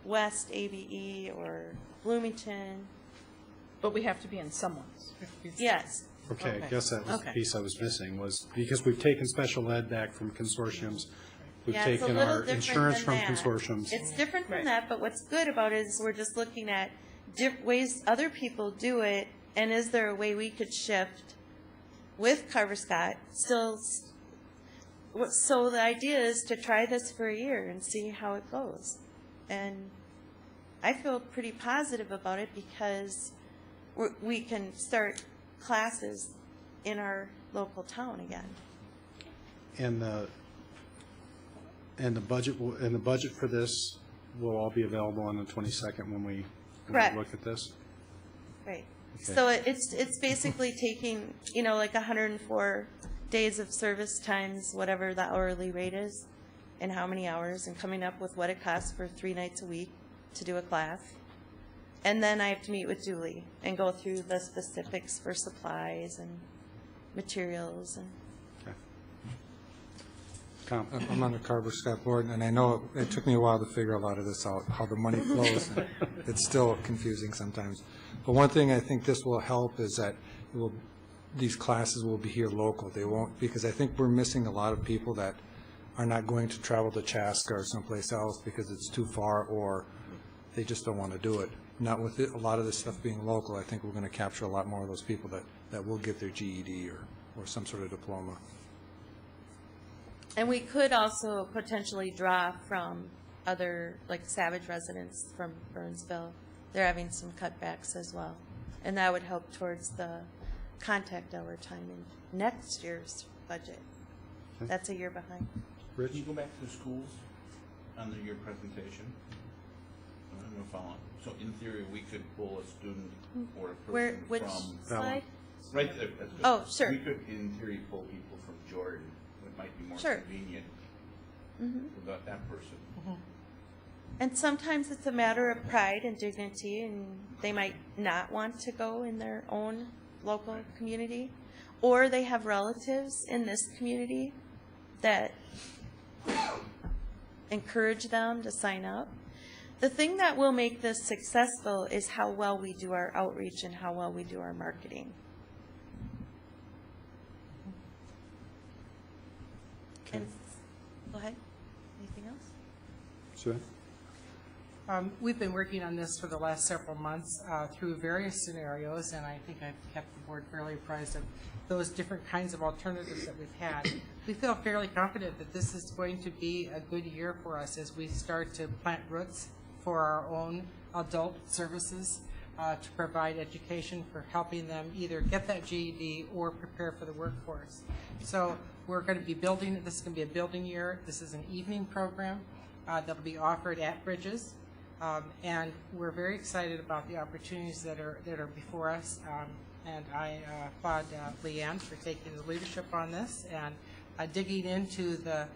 [SPEAKER 13] West ABE or Bloomington.
[SPEAKER 8] But we have to be in someone's.
[SPEAKER 13] Yes.
[SPEAKER 1] Okay, I guess that was the piece I was missing, was because we've taken special ed back from consortiums, we've
[SPEAKER 13] Yeah, it's a
[SPEAKER 1] taken
[SPEAKER 13] little
[SPEAKER 1] our
[SPEAKER 13] different
[SPEAKER 1] insurance
[SPEAKER 13] than
[SPEAKER 1] from
[SPEAKER 13] that.
[SPEAKER 1] consortiums.
[SPEAKER 13] It's different from that, but what's good about it is we're just looking at ways other people do it, and is there a way we could shift with Carver Scott still? So the idea is to try this for a year and see how it goes. And I feel pretty positive about it because we can start classes in our local town again.
[SPEAKER 1] And the budget for this will all be available on the 22nd when we
[SPEAKER 13] Correct.
[SPEAKER 1] look at this?
[SPEAKER 13] Right.
[SPEAKER 1] Okay.
[SPEAKER 13] So it's basically taking, like 104 days of service times whatever the hourly rate is and how many hours, and coming up with what it costs for 3 nights a week to do a class. And then I have to meet with Julie and go through the specifics for supplies and materials and.
[SPEAKER 11] I'm on the Carver Scott board, and I know it took me a while to figure a lot of this out, how the money flows. It's still confusing sometimes. But one thing I think this will help is that these classes will be here local. They won't, because I think we're missing a lot of people that are not going to travel to Chaska or someplace else because it's too far, or they just don't want to do it. not with a lot of this stuff being local, I think we're going to capture a lot more of those people that will get their GED or some sort of diploma.
[SPEAKER 13] And we could also potentially draw from other, like Savage residents from Burnsville. They're having some cutbacks as well. And that would help towards the contact hour time in next year's budget.
[SPEAKER 1] Okay.
[SPEAKER 13] That's a year behind.
[SPEAKER 1] Rich?
[SPEAKER 6] Can you go back to the schools under your presentation? I'm going to follow. So in theory, we could pull a student or a
[SPEAKER 13] Where,
[SPEAKER 6] person
[SPEAKER 13] which
[SPEAKER 6] from...
[SPEAKER 13] slide?
[SPEAKER 6] Right there. That's good.
[SPEAKER 13] Oh, sure.
[SPEAKER 6] We could, in theory, pull people from Jordan. It might be more
[SPEAKER 13] Sure.
[SPEAKER 6] convenient
[SPEAKER 13] Mhm.
[SPEAKER 6] without that person.
[SPEAKER 13] And sometimes it's a matter of pride and dignity, and they might not want to go in their own local community, or they have relatives in this community that encourage them to sign up. The thing that will make this successful is how well we do our outreach and how well we do our marketing. And, go ahead. Anything else?
[SPEAKER 1] Sue?
[SPEAKER 4] We've been working on this for the last several months through various scenarios, and I think I've kept the board fairly apprised of those different kinds of alternatives that we've had. We feel fairly confident that this is going to be a good year for us as we start to plant roots for our own adult services to provide education for helping them either get that GED or prepare for the workforce. So we're going to be building, this is going to be a building year. This is an evening program that will be offered at Bridges. And we're very excited about the opportunities that are before us. And I applaud Leanne for taking the leadership on this and digging into the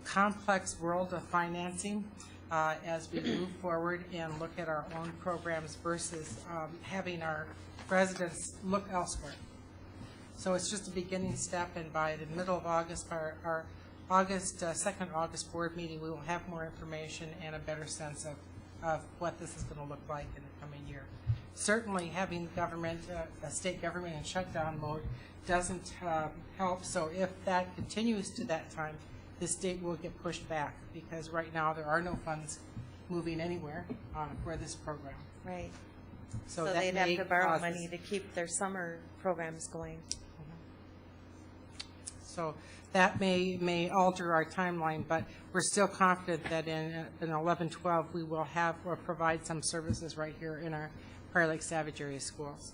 [SPEAKER 4] complex world of financing as we move forward and look at our own programs versus having our residents look elsewhere. So it's just a beginning step, and by the middle of August, our second August board meeting, we will have more information and a better sense of what this is going to look like in the coming year. Certainly having government, a state government in shutdown mode doesn't help, so if that continues to that time, the state will get pushed back, because right now there are no funds moving anywhere for this program.
[SPEAKER 13] Right.
[SPEAKER 4] So
[SPEAKER 13] So
[SPEAKER 4] that
[SPEAKER 13] they'd
[SPEAKER 4] may
[SPEAKER 13] have to borrow
[SPEAKER 4] cause
[SPEAKER 13] money
[SPEAKER 4] us-
[SPEAKER 13] to keep their summer programs going.
[SPEAKER 4] So that may alter our timeline, but we're still confident that in 11-12, we will have or provide some services right here in our Prior Lake Savage area schools.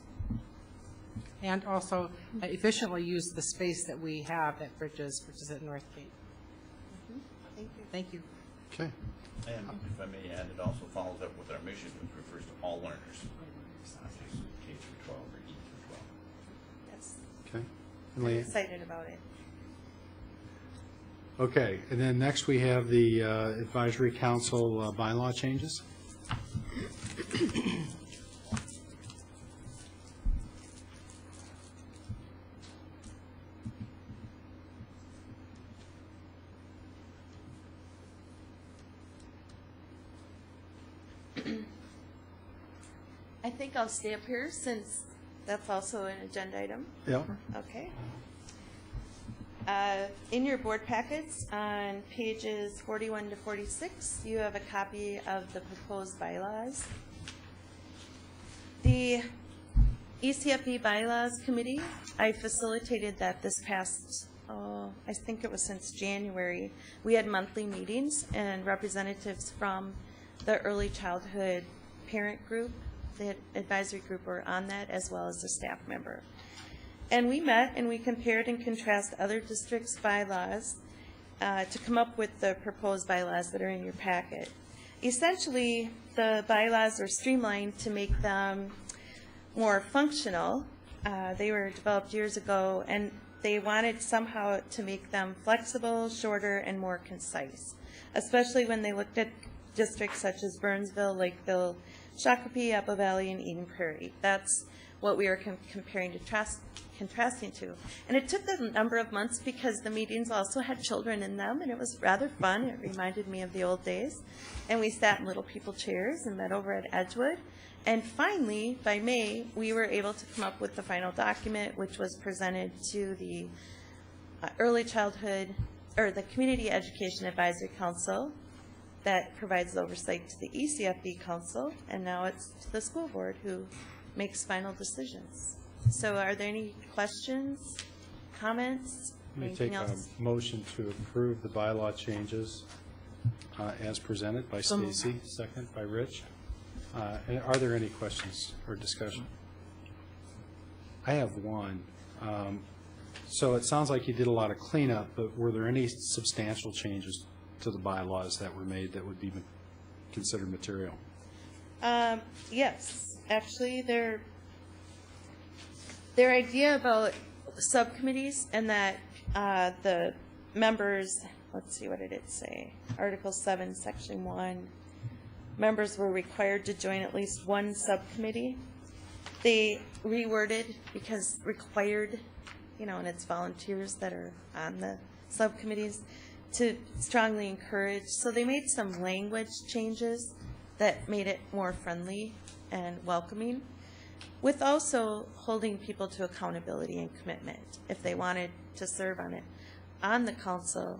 [SPEAKER 4] And also efficiently use the space that we have at Bridges, which is at Northgate.
[SPEAKER 13] Thank you.
[SPEAKER 4] Thank you.
[SPEAKER 1] Okay.
[SPEAKER 6] And if I may add, it also follows up with our mission, which refers to all learners, not just K through 12 or E through 12.
[SPEAKER 13] That's,
[SPEAKER 1] Okay.
[SPEAKER 13] I'm
[SPEAKER 1] Leanne?
[SPEAKER 13] excited about it.
[SPEAKER 1] Okay, and then next we have the advisory council bylaw changes.
[SPEAKER 13] I think I'll stay up here since that's also an agenda item.
[SPEAKER 1] Yeah.
[SPEAKER 13] Okay. In your board packets, on pages 41 to 46, you have a copy of the proposed bylaws. The ECFE Bylaws Committee, I facilitated that this past, I think it was since January. We had monthly meetings, and representatives from the early childhood parent group, the advisory group, were on that, as well as a staff member. And we met and we compared and contrasted other districts' bylaws to come up with the proposed bylaws that are in your packet. Essentially, the bylaws are streamlined to make them more functional. They were developed years ago, and they wanted somehow to make them flexible, shorter, and more concise, especially when they looked at districts such as Burnsville, Lakeville, Shakopee, Apple Valley, and Eden Prairie. That's what we were comparing to contrasting to. And it took a number of months because the meetings also had children in them, and it was rather fun. It reminded me of the old days. And we sat in little people chairs and met over at Edgewood. And finally, by May, we were able to come up with the final document, which was presented to the early childhood, or the Community Education Advisory Council, that provides oversight to the ECFB Council, and now it's to the school board who makes final decisions. So are there any questions, comments,
[SPEAKER 1] Let me
[SPEAKER 13] anything
[SPEAKER 1] take
[SPEAKER 13] else?
[SPEAKER 1] a motion to approve the bylaw changes as presented by
[SPEAKER 8] So moved.
[SPEAKER 1] Stacy, second by Rich. And are there any questions or discussion? I have one. So it sounds like you did a lot of cleanup, but were there any substantial changes to the bylaws that were made that would be considered material?
[SPEAKER 13] Yes, actually, their idea about subcommittees and that the members, let's see, what did it say? Article 7, Section 1, members were required to join at least one subcommittee. They reworded because required, and it's volunteers that are on the subcommittees, to strongly encourage. So they made some language changes that made it more friendly and welcoming, with also holding people to accountability and commitment. If they wanted to serve on the council,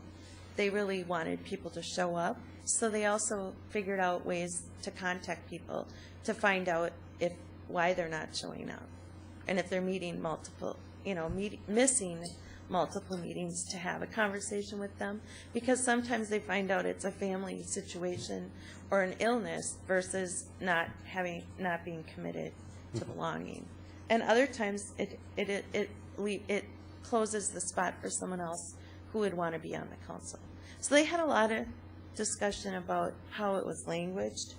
[SPEAKER 13] they really wanted people to show up. So they also figured out ways to contact people to find out why they're not showing up, and if they're meeting multiple, missing multiple meetings, to have a conversation with them, because sometimes they find out it's a family situation or an illness versus not being committed to belonging. And other times it closes the spot for someone else who would want to be on the council. So they had a lot of discussion about how it was languaged,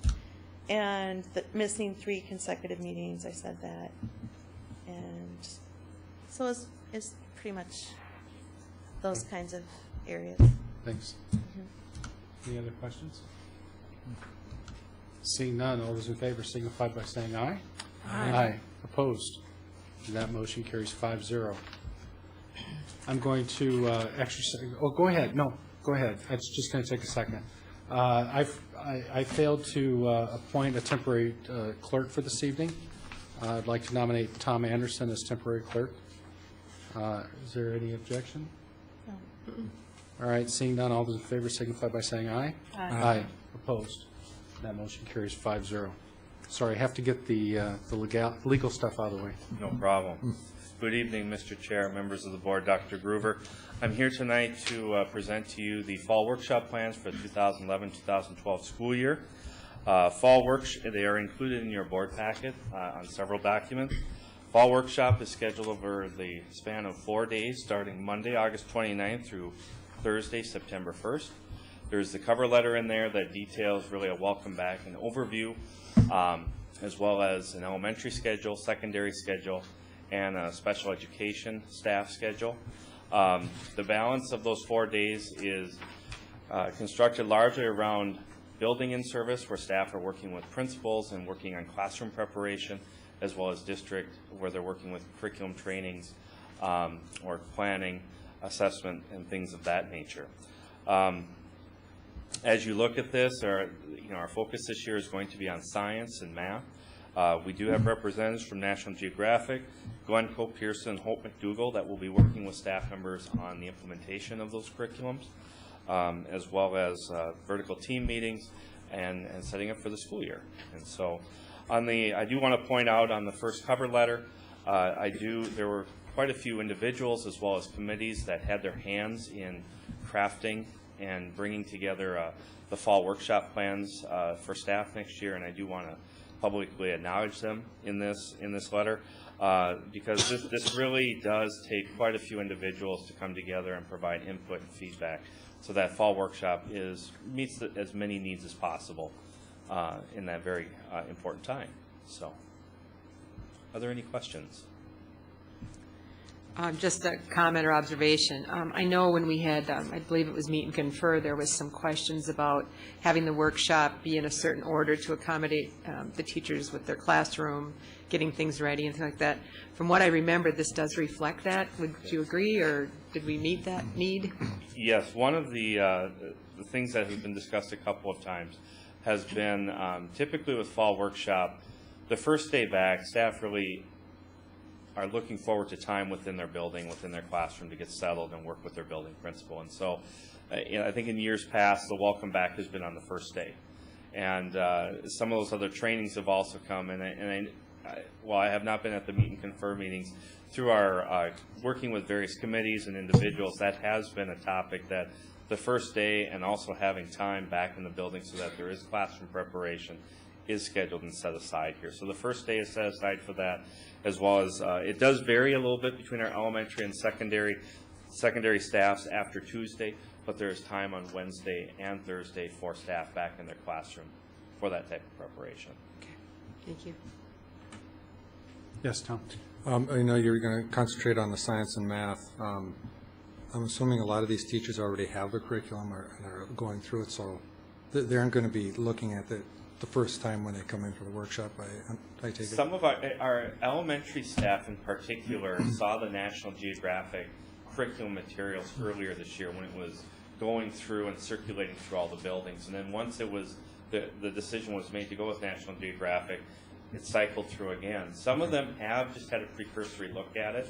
[SPEAKER 13] and the missing 3 consecutive meetings, I said that. And so it's pretty much those kinds of areas.
[SPEAKER 1] Thanks. Any other questions? Seeing none, all those in favor signify by saying aye. Aye. Opposed? That motion carries 5-0. I'm going to exercise, go ahead. No, go ahead. It's just going to take a second. I failed to appoint a temporary clerk for this evening. I'd like to nominate Tom Anderson as temporary clerk. Is there any objection?
[SPEAKER 13] No.
[SPEAKER 1] All right, seeing none, all those in favor signify by saying aye.
[SPEAKER 13] Aye.
[SPEAKER 1] Opposed? That motion carries 5-0. Sorry, I have to get the legal stuff out of the way.
[SPEAKER 14] No problem. Good evening, Mr. Chair, members of the board, Dr. Groover. I'm here tonight to present to you the fall workshop plans for the 2011-2012 school year. They are included in your board packet on several documents. Fall workshop is scheduled over the span of 4 days, starting Monday, August 29th through Thursday, September 1st. There's the cover letter in there that details really a welcome back and overview, as well as an elementary schedule, secondary schedule, and a special education staff schedule. The balance of those 4 days is constructed largely around building in service, where staff are working with principals and working on classroom preparation, as well as district, where they're working with curriculum trainings or planning, assessment, and things of that nature. As you look at this, our focus this year is going to be on science and math. We do have representatives from National Geographic, Glencoe, Pearson, and Hope McDougall that will be working with staff members on the implementation of those curriculums, as well as vertical team meetings and setting up for the school year. And so I do want to point out on the first cover letter, there were quite a few individuals as well as committees that had their hands in crafting and bringing together the fall workshop plans for staff next year, and I do want to publicly acknowledge them in this letter, because this really does take quite a few individuals to come together and provide input and feedback, so that fall workshop meets as many needs as possible in that very important time. So, are there any questions?
[SPEAKER 2] Just a comment or observation. I know when we had, I believe it was Meet and Confer, there was some questions about having the workshop be in a certain order to accommodate the teachers with their classroom, getting things ready and things like that. From what I remember, this does reflect that. Would you agree, or did we meet that need?
[SPEAKER 14] Yes. One of the things that has been discussed a couple of times has been typically with fall workshop, the first day back, staff really are looking forward to time within their building, within their classroom, to get settled and work with their building principal. And so I think in years past, the welcome back has been on the first day. And some of those other trainings have also come. While I have not been at the meet and confer meetings, through our working with various committees and individuals, that has been a topic that the first day, and also having time back in the building so that there is classroom preparation, is scheduled and set aside here. So the first day is set aside for that, as well as it does vary a little bit between our elementary and secondary staffs after Tuesday, but there is time on Wednesday and Thursday for staff back in their classroom for that type of preparation.
[SPEAKER 2] Okay, thank you.
[SPEAKER 1] Yes, Tom.
[SPEAKER 11] I know you're going to concentrate on the science and math. I'm assuming a lot of these teachers already have the curriculum and are going through it, so they aren't going to be looking at it the first time when they come in for the workshop, I take it?
[SPEAKER 14] Some of our elementary staff in particular saw the National Geographic curriculum materials earlier this year when it was going through and circulating through all the buildings. And then once it was, the decision was made to go with National Geographic, it cycled through again. Some of them have just had a precursory look at it.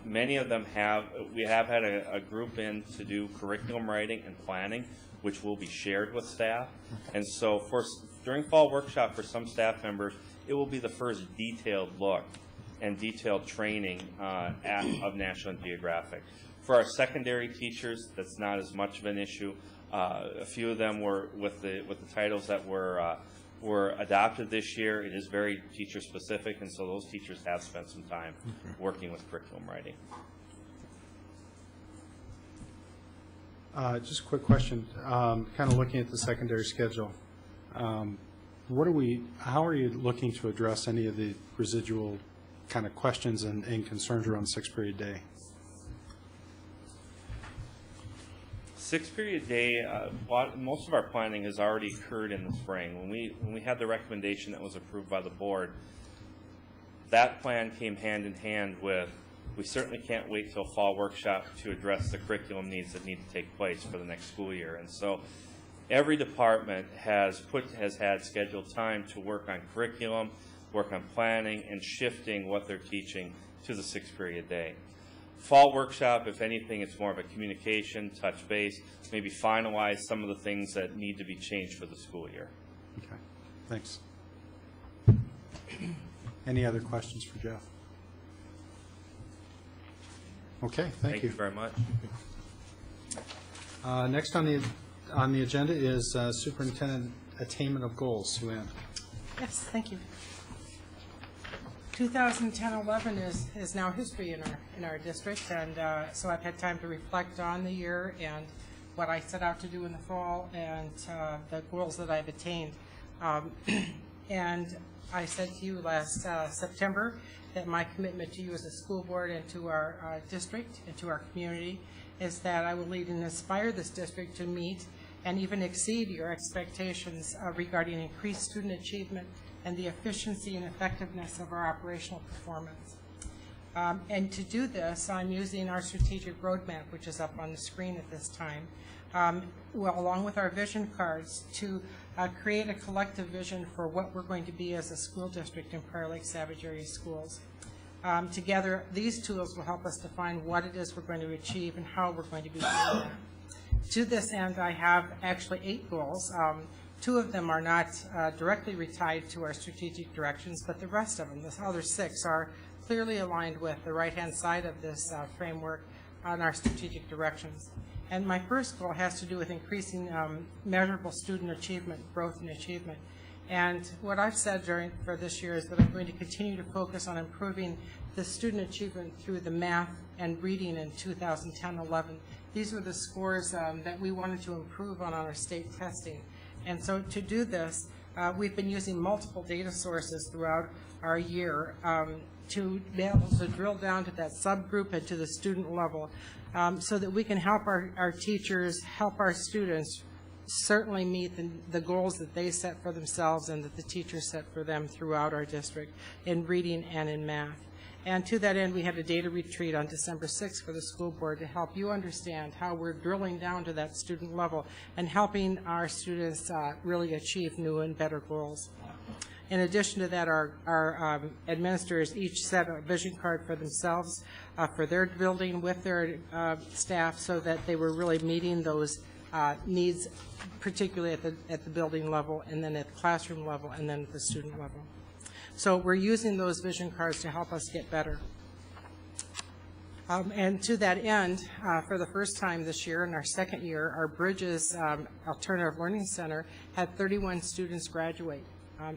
[SPEAKER 14] Many of them have, we have had a group in to do curriculum writing and planning, which will be shared with staff. And so during fall workshop for some staff members, it will be the first detailed look and detailed training of National Geographic. For our secondary teachers, that's not as much of an issue. A few of them were with the titles that were adopted this year. It is very teacher specific, and so those teachers have spent some time working with curriculum writing.
[SPEAKER 1] Just a quick question, kind of looking at the secondary schedule. How are you looking to address any of the residual kind of questions and concerns around 6-period day?
[SPEAKER 14] 6-period day, most of our planning has already occurred in the spring. When we had the recommendation that was approved by the board, that plan came hand in hand with, we certainly can't wait till fall workshop to address the curriculum needs that need to take place for the next school year. And so every department has had scheduled time to work on curriculum, work on planning, and shifting what they're teaching to the 6-period day. Fall workshop, if anything, it's more of a communication, touch base, maybe finalize some of the things that need to be changed for the school year.
[SPEAKER 1] Okay, thanks. Any other questions for Jeff? Okay, thank you.
[SPEAKER 14] Thank you very much.
[SPEAKER 1] Next on the agenda is Superintendent Attainment of Goals. Sue Ann.
[SPEAKER 4] Yes, thank you. 2010-11 is now history in our district, and so I've had time to reflect on the year and what I set out to do in the fall and the goals that I've attained. And I said to you last September that my commitment to you as a school board and to our district and to our community is that I will lead and inspire this district to meet and even exceed your expectations regarding increased student achievement and the efficiency and effectiveness of our operational performance. And to do this, I'm using our strategic roadmap, which is up on the screen at this time, along with our vision cards, to create a collective vision for what we're going to be as a school district in Prior Lake Savage Area Schools. Together, these tools will help us define what it is we're going to achieve and how we're going to be doing that. To this end, I have actually 8 goals. 2 of them are not directly tied to our strategic directions, but the rest of them, the other 6, are clearly aligned with the right-hand side of this framework on our strategic directions. And my first goal has to do with increasing measurable student achievement, growth and achievement. And what I've said for this year is that I'm going to continue to focus on improving the student achievement through the math and reading in 2010-11. These were the scores that we wanted to improve on our state testing. And so to do this, we've been using multiple data sources throughout our year to be able to drill down to that subgroup and to the student level so that we can help our teachers, help our students certainly meet the goals that they set for themselves and that the teachers set for them throughout our district in reading and in math. And to that end, we had a data retreat on December 6th for the school board to help you understand how we're drilling down to that student level and helping our students really achieve new and better goals. In addition to that, our administrators each set a vision card for themselves for their building with their staff, so that they were really meeting those needs, particularly at the building level, and then at the classroom level, and then at the student level. So we're using those vision cards to help us get better. And to that end, for the first time this year, in our second year, our Bridges Alternative Learning Center had 31 students graduate.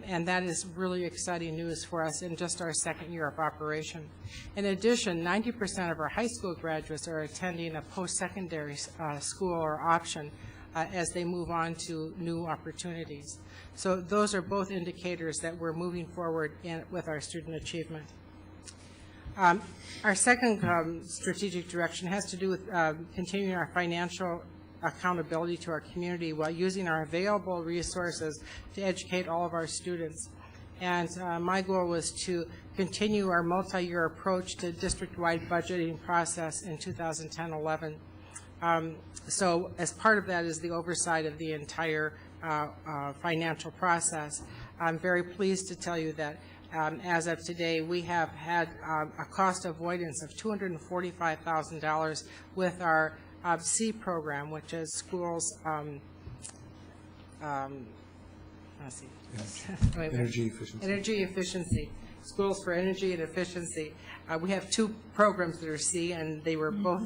[SPEAKER 4] And that is really exciting news for us in just our second year of operation. In addition, 90% of our high school graduates are attending a post-secondary school or option as they move on to new opportunities. So those are both indicators that we're moving forward with our student achievement. Our second strategic direction has to do with continuing our financial accountability to our community while using our available resources to educate all of our students. And my goal was to continue our multi-year approach to district-wide budgeting process in 2010-11. So as part of that is the oversight of the entire financial process. I'm very pleased to tell you that as of today, we have had a cost avoidance of $245,000 with our C program, which is schools, let's see.
[SPEAKER 11] Energy efficiency.
[SPEAKER 4] Energy efficiency. Schools for Energy and Efficiency. We have two programs that are C, and they were both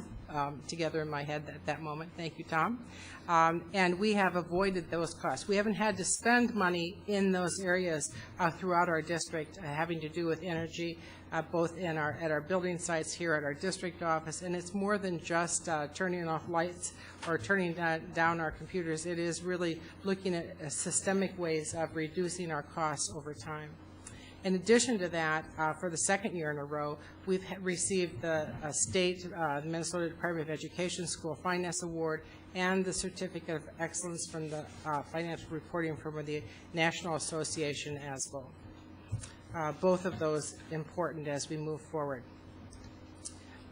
[SPEAKER 4] together in my head at that moment. Thank you, Tom. And we have avoided those costs. We haven't had to spend money in those areas throughout our district, having to do with energy, both at our building sites here at our district office. And it's more than just turning off lights or turning down our computers. It is really looking at systemic ways of reducing our costs over time. In addition to that, for the second year in a row, we've received the state Minnesota Department of Education School Finance Award and the Certificate of Excellence from the Financial Reporting from the National Association ASBO. Both of those important as we move forward.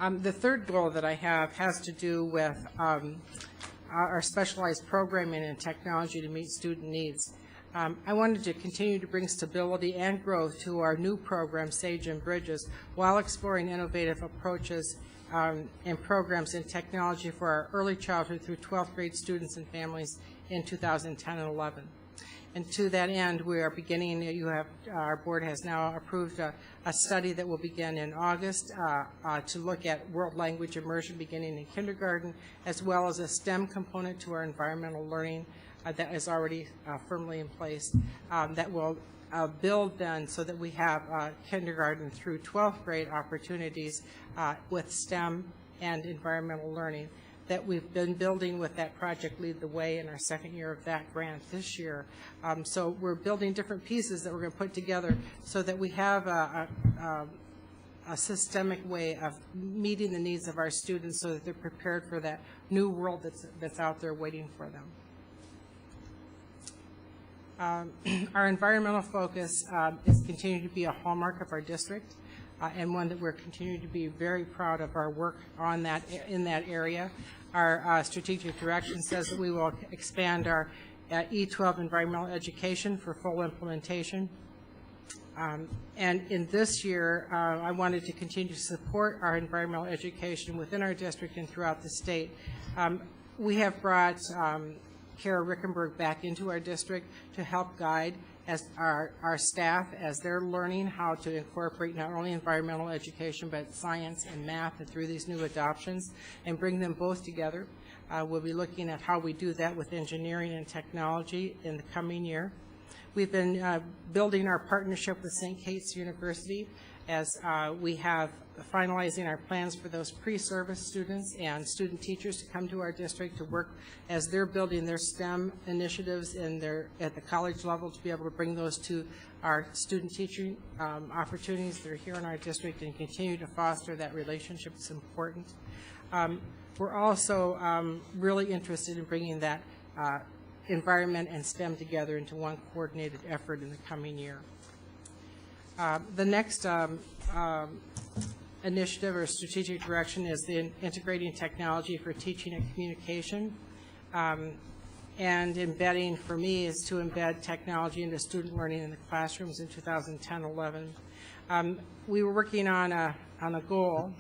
[SPEAKER 4] The third goal that I have has to do with our specialized programming and technology to meet student needs. I wanted to continue to bring stability and growth to our new program, Sage and Bridges, while exploring innovative approaches and programs in technology for our early childhood through 12th grade students and families in 2010 and 11. And to that end, we are beginning, our board has now approved a study that will begin in August to look at world language immersion beginning in kindergarten, as well as a STEM component to our environmental learning that is already firmly in place, that will build then so that we have kindergarten through 12th grade opportunities with STEM and environmental learning that we've been building with that project Lead the Way in our second year of that grant this year. So we're building different pieces that we're going to put together so that we have a systemic way of meeting the needs of our students so that they're prepared for that new world that's out there waiting for them. Our environmental focus is continuing to be a hallmark of our district and one that we're continuing to be very proud of our work on that in that area. Our strategic direction says that we will expand our E12 environmental education for full implementation. And in this year, I wanted to continue to support our environmental education within our district and throughout the state. We have brought Kara Rickenberg back into our district to help guide as our staff as they're learning how to incorporate not only environmental education but science and math and through these new adoptions and bring them both together. We'll be looking at how we do that with engineering and technology in the coming year. We've been building our partnership with St. Kate's University as we have finalizing our plans for those pre-service students and student teachers to come to our district to work as they're building their STEM initiatives at the college level to be able to bring those to our student teaching opportunities that are here in our district and continue to foster that relationship. It's important. We're also really interested in bringing that environment and STEM together into one coordinated effort in the coming year. The next initiative or strategic direction is the integrating technology for teaching and communication. And embedding, for me, is to embed technology into student learning in the classrooms in 2010-11. We were working on a goal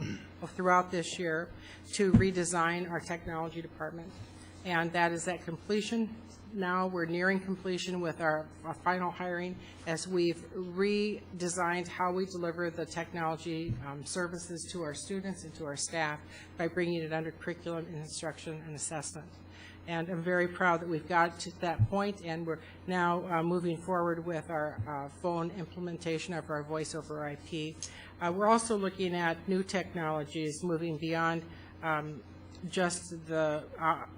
[SPEAKER 4] throughout this year to redesign our technology department, and that is at completion. Now we're nearing completion with our final hiring as we've redesigned how we deliver the technology services to our students and to our staff by bringing it under curriculum and instruction and assessment. And I'm very proud that we've got to that point, and we're now moving forward with our phone implementation of our voice over IP. We're also looking at new technologies, moving beyond just the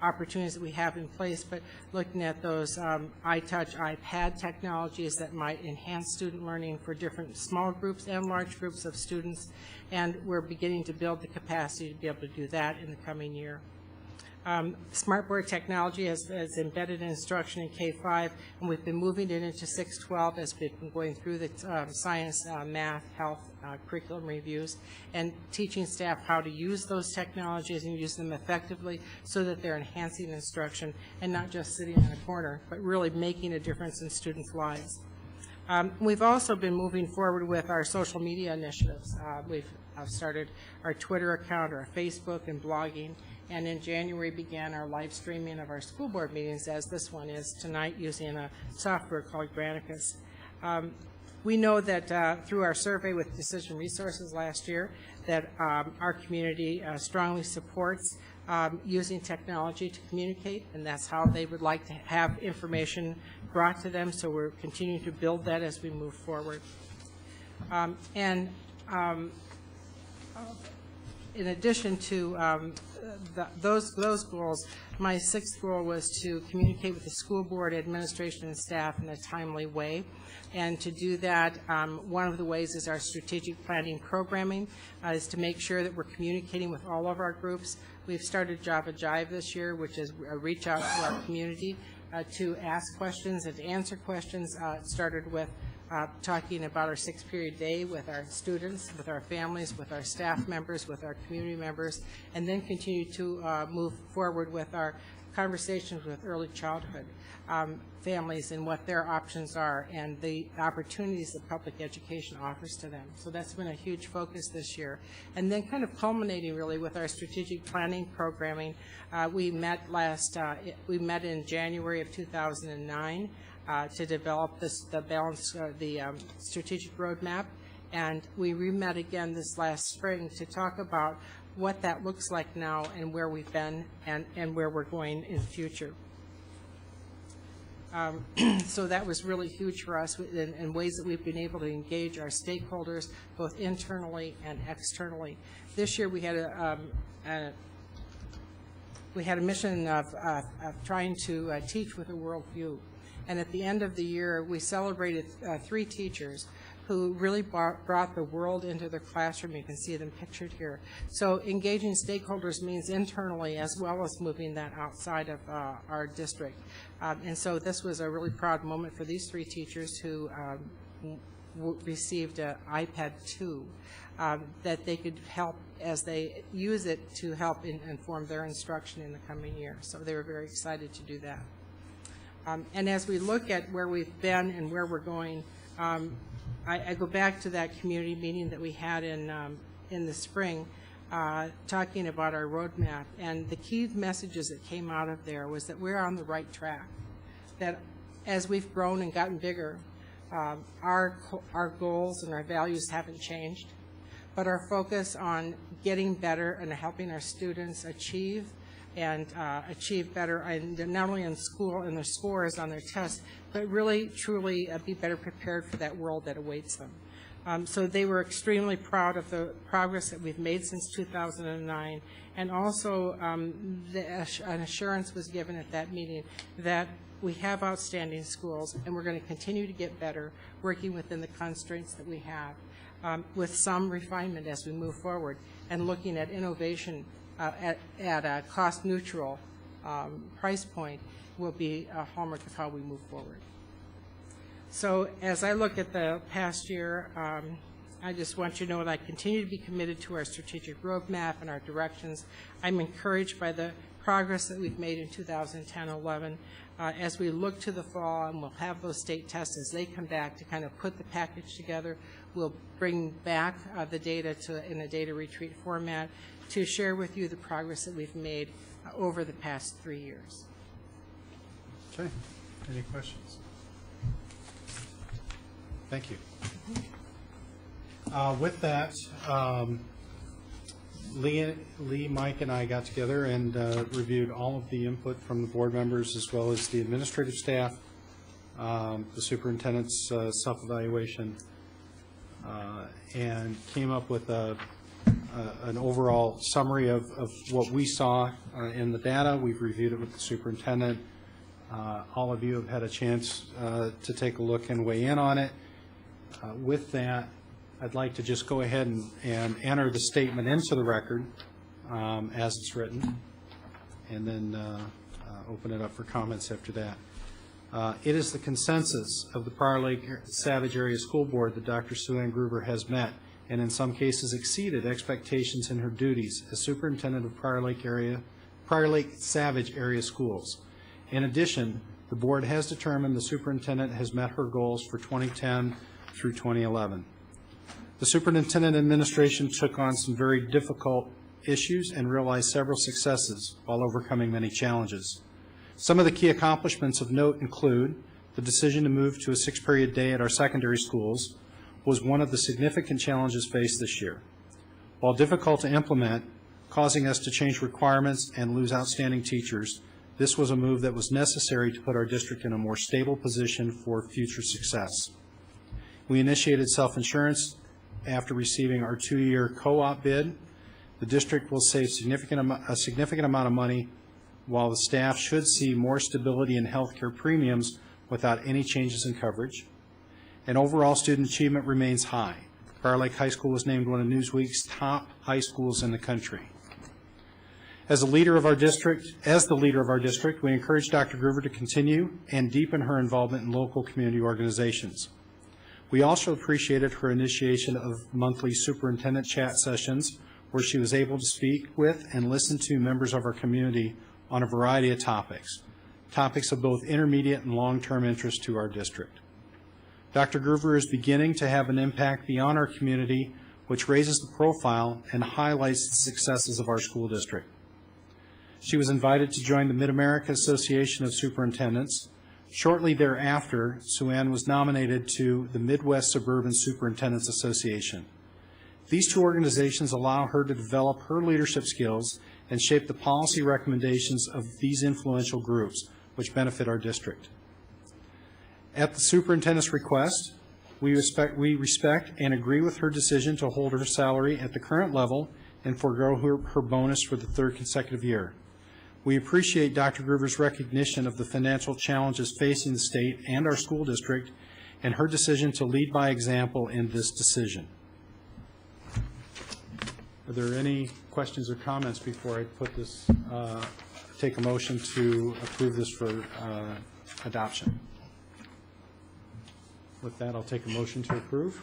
[SPEAKER 4] opportunities that we have in place, but looking at those iTouch, iPad technologies that might enhance student learning for different small groups and large groups of students, and we're beginning to build the capacity to be able to do that in the coming year. Smartboard technology is embedded in instruction in K-5, and we've been moving it into 6-12 as we've been going through the science, math, health curriculum reviews, and teaching staff how to use those technologies and use them effectively so that they're enhancing instruction and not just sitting in a corner, but really making a difference in students' lives. We've also been moving forward with our social media initiatives. We've started our Twitter account, our Facebook, and blogging. And in January began our live streaming of our school board meetings, as this one is tonight, using a software called Granicus. We know that through our survey with Decision Resources last year that our community strongly supports using technology to communicate, and that's how they would like to have information brought to them, so we're continuing to build that as we move forward. In addition to those goals, my sixth goal was to communicate with the school board, administration, and staff in a timely way. And to do that, one of the ways is our strategic planning programming, is to make sure that we're communicating with all of our groups. We've started Java Jive this year, which is a reach out to our community to ask questions and to answer questions. It started with talking about our 6-period day with our students, with our families, with our staff members, with our community members, and then continue to move forward with our conversations with early childhood families and what their options are and the opportunities that public education offers to them. So that's been a huge focus this year. And then kind of culminating really with our strategic planning programming, we met in January of 2009 to develop the strategic roadmap, and we re-met again this last spring to talk about what that looks like now and where we've been and where we're going in the future. So that was really huge for us in ways that we've been able to engage our stakeholders both internally and externally. This year we had a mission of trying to teach with a worldview. And at the end of the year, we celebrated 3 teachers who really brought the world into their classroom. You can see them pictured here. So engaging stakeholders means internally as well as moving that outside of our district. And so this was a really proud moment for these 3 teachers who received an iPad 2 that they could help as they use it to help inform their instruction in the coming year. So they were very excited to do that. And as we look at where we've been and where we're going, I go back to that community meeting that we had in the spring, talking about our roadmap. And the key messages that came out of there was that we're on the right track, that as we've grown and gotten bigger, our goals and our values haven't changed, but our focus on getting better and helping our students achieve better, and not only in school and their scores on their tests, but really, truly be better prepared for that world that awaits them. So they were extremely proud of the progress that we've made since 2009, and also an assurance was given at that meeting that we have outstanding schools, and we're going to continue to get better, working within the constraints that we have, with some refinement as we move forward, and looking at innovation at a cost-neutral price point will be a hallmark of how we move forward. So as I look at the past year, I just want you to know that I continue to be committed to our strategic roadmap and our directions. I'm encouraged by the progress that we've made in 2010-11. As we look to the fall, and we'll have those state tests as they come back to kind of put the package together, we'll bring back the data in a data retreat format to share with you the progress that we've made over the past 3 years.
[SPEAKER 1] Okay. Any questions? Thank you. With that, Lee, Mike, and I got together and reviewed all of the input from the board members as well as the administrative staff, the superintendent's self-evaluation, and came up with an overall summary of what we saw in the data. We've reviewed it with the superintendent. All of you have had a chance to take a look and weigh in on it. With that, I'd like to just go ahead and enter the statement into the record as it's written, and then open it up for comments after that. It is the consensus of the Prior Lake Savage Area School Board that Dr. Sue Ann Gruber has met and in some cases exceeded expectations in her duties as superintendent of Prior Lake Savage Area Schools. In addition, the board has determined the superintendent has met her goals for 2010 through 2011. The superintendent administration took on some very difficult issues and realized several successes while overcoming many challenges. Some of the key accomplishments of note include the decision to move to a 6-period day at our secondary schools was one of the significant challenges faced this year. While difficult to implement, causing us to change requirements and lose outstanding teachers, this was a move that was necessary to put our district in a more stable position for future success. We initiated self-insurance after receiving our 2-year co-op bid. The district will save a significant amount of money, while the staff should see more stability in health care premiums without any changes in coverage. And overall student achievement remains high. Prior Lake High School was named one of Newsweek's top high schools in the country. As the leader of our district, we encourage Dr. Gruber to continue and deepen her involvement in local community organizations. We also appreciated her initiation of monthly superintendent chat sessions where she was able to speak with and listen to members of our community on a variety of topics of both intermediate and long-term interest to our district. Dr. Gruber is beginning to have an impact beyond our community, which raises the profile and highlights the successes of our school district. She was invited to join the Mid-America Association of Superintendents. Shortly thereafter, Sue Ann was nominated to the Midwest Suburban Superintendents Association. These two organizations allow her to develop her leadership skills and shape the policy recommendations of these influential groups, which benefit our district. At the superintendent's request, we respect and agree with her decision to hold her salary at the current level and forego her bonus for the 3rd consecutive year. We appreciate Dr. Gruber's recognition of the financial challenges facing the state and our school district and her decision to lead by example in this decision. Are there any questions or comments before I put this, take a motion to approve this for adoption? With that, I'll take a motion to approve.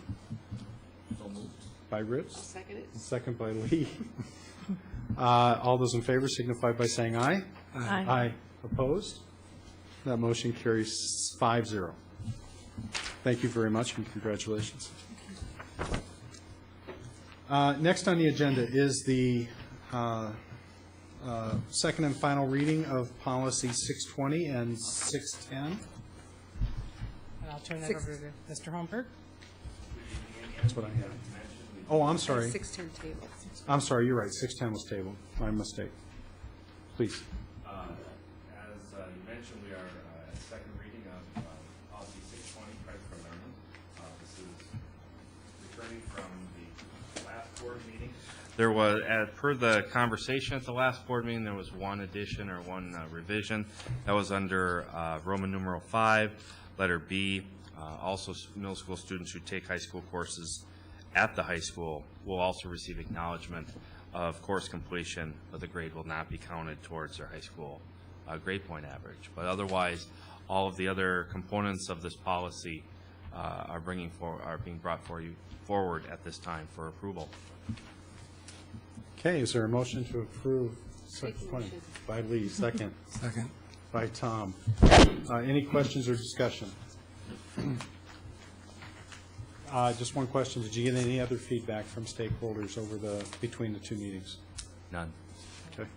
[SPEAKER 6] So moved.
[SPEAKER 1] By Rich.
[SPEAKER 2] I'll second it.
[SPEAKER 1] Second by Lee. All those in favor signify by saying aye.
[SPEAKER 8] Aye.
[SPEAKER 1] Aye. Opposed? That motion carries 5-0. Thank you very much and congratulations. Next on the agenda is the second and final reading of policy 620 and 610.
[SPEAKER 4] And I'll turn that over to Mr. Holmberg.
[SPEAKER 1] That's what I have. Oh, I'm sorry.
[SPEAKER 2] 610 table.
[SPEAKER 1] I'm sorry, you're right. 610 was tabled. My mistake. Please.
[SPEAKER 14] As you mentioned, we are at second reading of policy 620, credit for learning. This is returning from the last board meeting. There was, per the conversation at the last board meeting, there was one addition or one revision. That was under Roman numeral 5, letter B. Also, middle school students who take high school courses at the high school will also receive acknowledgement of course completion, but the grade will not be counted towards their high school grade point average. But otherwise, all of the other components of this policy are being brought forward at this time for approval.
[SPEAKER 1] Okay, is there a motion to approve By Lee, second.
[SPEAKER 11] Second.
[SPEAKER 1] By Tom. Any questions or discussion? Just one question. Did you get any other feedback from stakeholders between the two meetings?
[SPEAKER 14] None.
[SPEAKER 1] Okay.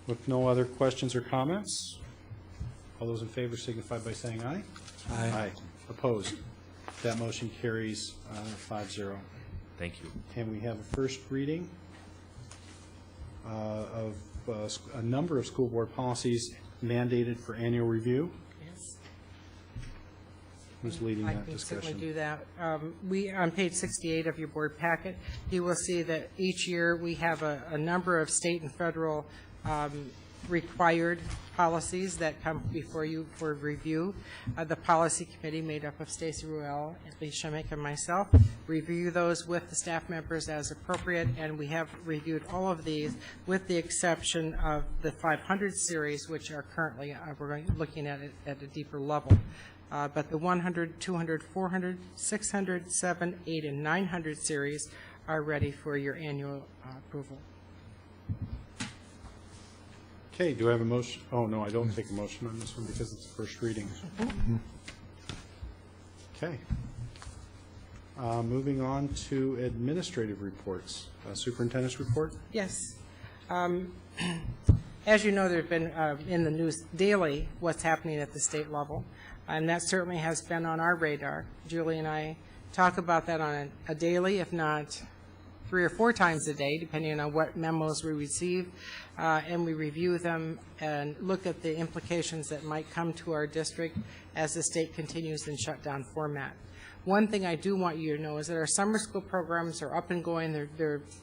[SPEAKER 1] With no other questions or comments, all those in favor signify by saying aye.
[SPEAKER 11] Aye.
[SPEAKER 1] Opposed? That motion carries 5-0.
[SPEAKER 14] Thank you.
[SPEAKER 1] And we have a first reading of a number of school board policies mandated for annual review.
[SPEAKER 4] Yes.
[SPEAKER 1] Who's leading
[SPEAKER 4] I
[SPEAKER 1] that
[SPEAKER 4] can
[SPEAKER 1] discussion?
[SPEAKER 4] certainly do that. On page 68 of your board packet, you will see that each year we have a number of state and federal required policies that come before you for review. The policy committee, made up of Stacy Ruel, Lee Shemick, and myself, review those with the staff members as appropriate, and we have reviewed all of these with the exception of the 500 series, which are currently, we're looking at it at a deeper level. But the 100, 200, 400, 600, 7, 8, and 900 series are ready for your annual approval.
[SPEAKER 1] Okay, do I have a motion? Oh, no, I don't take a motion on this one because it's the first reading. Okay. Moving on to administrative reports. Superintendent's report?
[SPEAKER 4] Yes. As you know, there's been in the news daily what's happening at the state level, and that certainly has been on our radar. Julie and I talk about that on a daily, if not 3 or 4 times a day, depending on what memos we receive, and we review them and look at the implications that might come to our district as the state continues in shutdown format. One thing I do want you to know is that our summer school programs are up and going.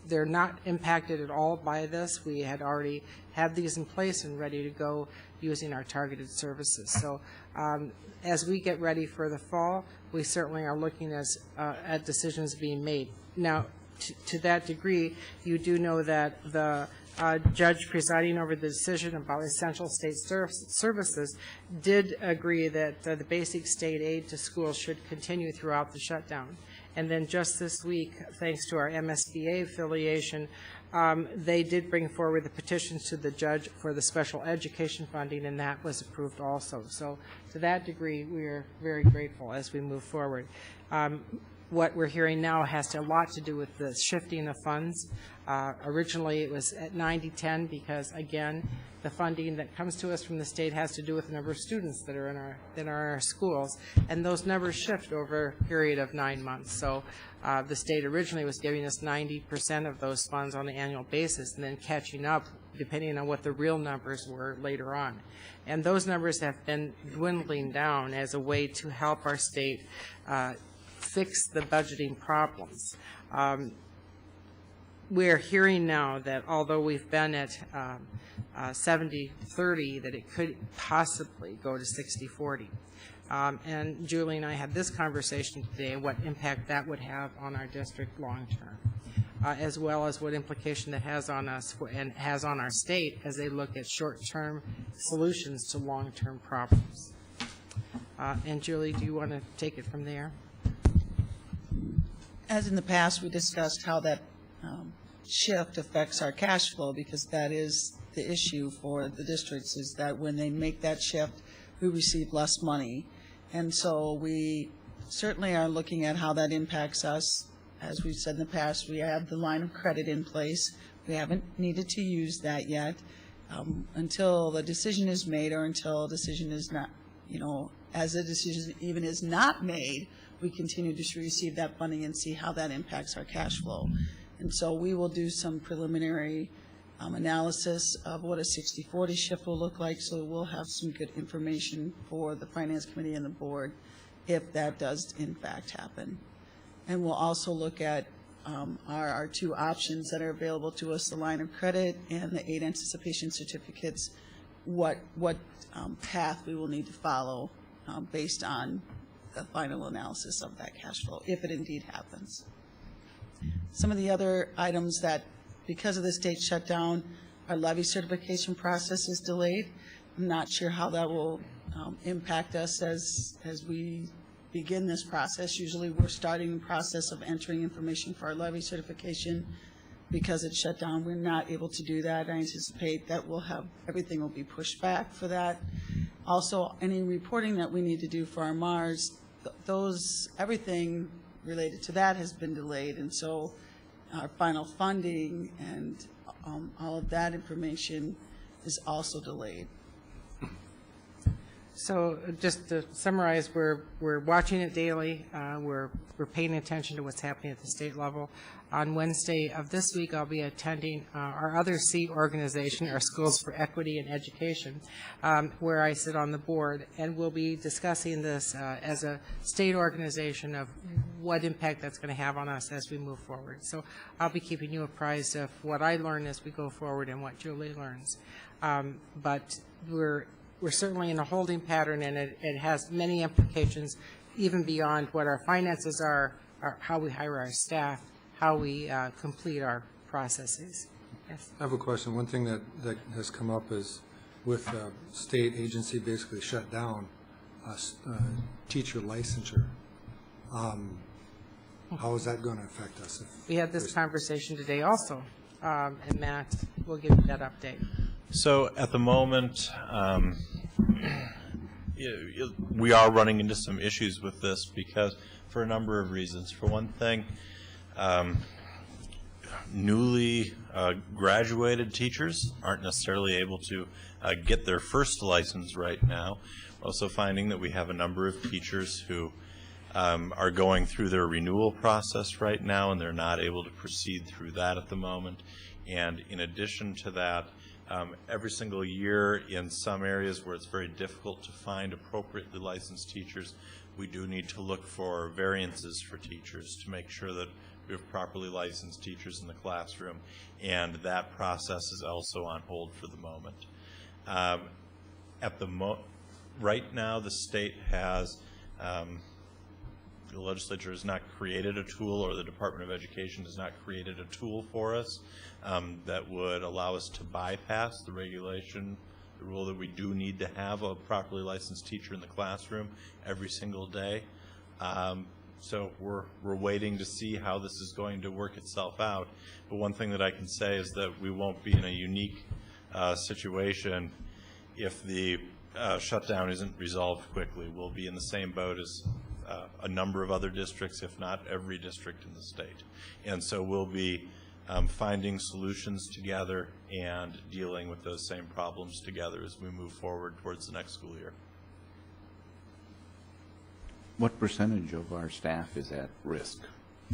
[SPEAKER 4] They're not impacted at all by this. We had already had these in place and ready to go using our targeted services. So as we get ready for the fall, we certainly are looking at decisions being made. Now, to that degree, you do know that the judge presiding over the decision about essential state services did agree that the basic state aid to schools should continue throughout the shutdown. And then just this week, thanks to our MSBA affiliation, they did bring forward the petitions to the judge for the special education funding, and that was approved also. So to that degree, we are very grateful as we move forward. What we're hearing now has a lot to do with the shifting of funds. Originally, it was at 90-10 because, again, the funding that comes to us from the state has to do with the number of students that are in our schools, and those numbers shift over a period of 9 months. So the state originally was giving us 90% of those funds on an annual basis and then catching up depending on what the real numbers were later on. And those numbers have been dwindling down as a way to help our state fix the budgeting problems. We're hearing now that although we've been at 70-30, that it could possibly go to 60-40. And Julie and I had this conversation today, what impact that would have on our district long-term, as well as what implication that has on us and has on our state as they look at short-term solutions to long-term problems. And Julie, do you want to take it from there?
[SPEAKER 12] As in the past, we discussed how that shift affects our cash flow, because that is the issue for the districts, is that when they make that shift, we receive less money. And so we certainly are looking at how that impacts us. As we've said in the past, we have the line of credit in place. We haven't needed to use that yet. Until the decision is made, or until a decision is not, as a decision even is not made, we continue to receive that funding and see how that impacts our cash flow. And so we will do some preliminary analysis of what a 60-40 shift will look like, so we'll have some good information for the Finance Committee and the Board if that does in fact happen. And we'll also look at our 2 options that are available to us, the line of credit and the aid anticipation certificates, what path we will need to follow based on the final analysis of that cash flow, if it indeed happens. Some of the other items that, because of the state shutdown, our levy certification process is delayed. I'm not sure how that will impact us as we begin this process. Usually we're starting the process of entering information for our levy certification because it's shut down, we're not able to do that. I anticipate that everything will be pushed back for that. Also, any reporting that we need to do for our MARS, everything related to that has been delayed, and so our final funding and all of that information is also delayed.
[SPEAKER 4] So just to summarize, we're watching it daily. We're paying attention to what's happening at the state level. On Wednesday of this week, I'll be attending our other C organization, our Schools for Equity and Education, where I sit on the board, and we'll be discussing this as a state organization of what impact that's going to have on us as we move forward. So I'll be keeping you apprised of what I learn as we go forward and what Julie learns. But we're certainly in a holding pattern, and it has many implications even beyond what our finances are how we hire our staff, how we complete our processes. Yes.
[SPEAKER 11] I have a question. One thing that has come up is with state agency basically shut down, teacher licensure. How is that going to affect us?
[SPEAKER 4] We had this conversation today also, and Matt will give you that update.
[SPEAKER 3] So at the moment, we are running into some issues with this because for a number of reasons. For one thing, newly graduated teachers aren't necessarily able to get their first license right now. We're also finding that we have a number of teachers who are going through their renewal process right now, and they're not able to proceed through that at the moment. And in addition to that, every single year in some areas where it's very difficult to find appropriately licensed teachers, we do need to look for variances for teachers to make sure that we have properly licensed teachers in the classroom, and that process is also on hold for the moment. Right now, the state has, the legislature has not created a tool, or the Department of Education has not created a tool for us that would allow us to bypass the regulation, the rule that we do need to have a properly licensed teacher in the classroom every single day. So we're waiting to see how this is going to work itself out. But one thing that I can say is that we won't be in a unique situation if the shutdown isn't resolved quickly. We'll be in the same boat as a number of other districts, if not every district in the state. And so we'll be finding solutions together and dealing with those same problems together as we move forward towards the next school year.
[SPEAKER 15] What percentage of our staff is at risk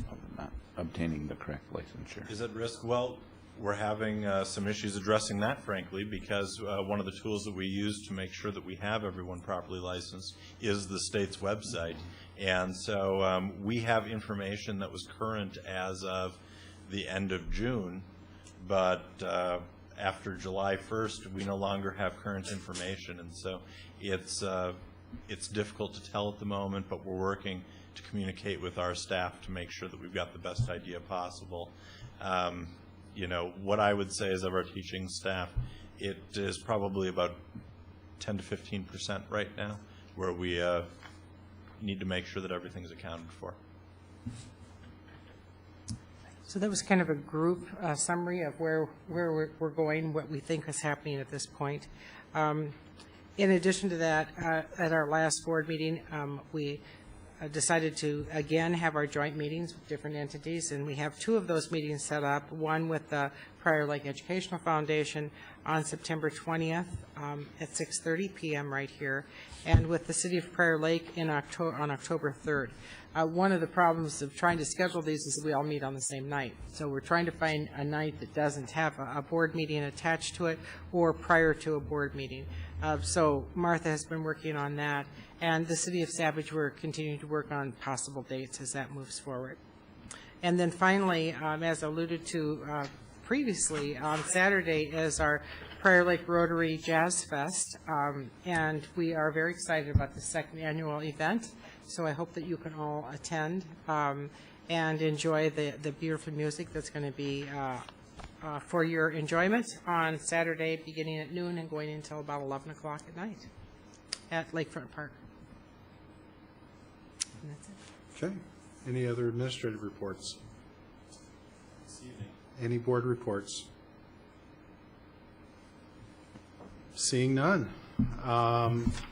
[SPEAKER 15] of not obtaining the correct licensure?
[SPEAKER 3] Is at risk? Well, we're having some issues addressing that, frankly, because one of the tools that we use to make sure that we have everyone properly licensed is the state's website. And so we have information that was current as of the end of June, but after July 1st, we no longer have current information. And so it's difficult to tell at the moment, but we're working to communicate with our staff to make sure that we've got the best idea possible. You know, what I would say is of our teaching staff, it is probably about 10 to 15% right now, where we need to make sure that everything's accounted for.
[SPEAKER 4] So that was kind of a group summary of where we're going, what we think is happening at this point. In addition to that, at our last board meeting, we decided to again have our joint meetings with different entities, and we have two of those meetings set up, one with the Prior Lake Educational Foundation on September 20th at 6:30 p.m. right here, and with the City of Prior Lake on October 3rd. One of the problems of trying to schedule these is that we all meet on the same night. So we're trying to find a night that doesn't have a board meeting attached to it or prior to a board meeting. So Martha has been working on that, and the City of Savage, we're continuing to work on possible dates as that moves forward. And then finally, as alluded to previously, on Saturday is our Prior Lake Rotary Jazz Fest, and we are very excited about the second annual event. So I hope that you can all attend and enjoy the beautiful music that's going to be for your enjoyment on Saturday, beginning at noon and going until about 11 o'clock at night at Lakefront Park. And that's it.
[SPEAKER 1] Okay. Any other administrative reports?
[SPEAKER 3] This evening.
[SPEAKER 1] Any board reports? Seeing none.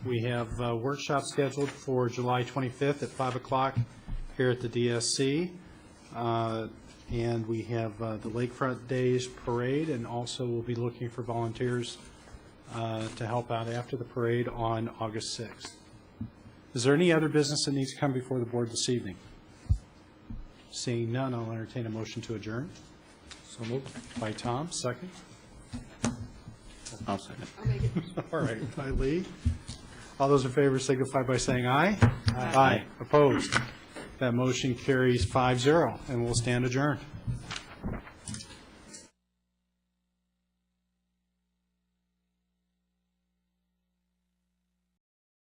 [SPEAKER 1] We have a workshop scheduled for July 25th at 5 o'clock here at the DSC. And we have the Lakefront Days Parade, and also we'll be looking for volunteers to help out after the parade on August 6th. Is there any other business that needs to come before the board this evening? Seeing none, I'll entertain a motion to adjourn. So moved. By Tom, second.
[SPEAKER 15] I'll second.
[SPEAKER 1] All right, by Lee. All those in favor signify by saying aye. Aye. Opposed? That motion carries 5-0, and we'll stand adjourned.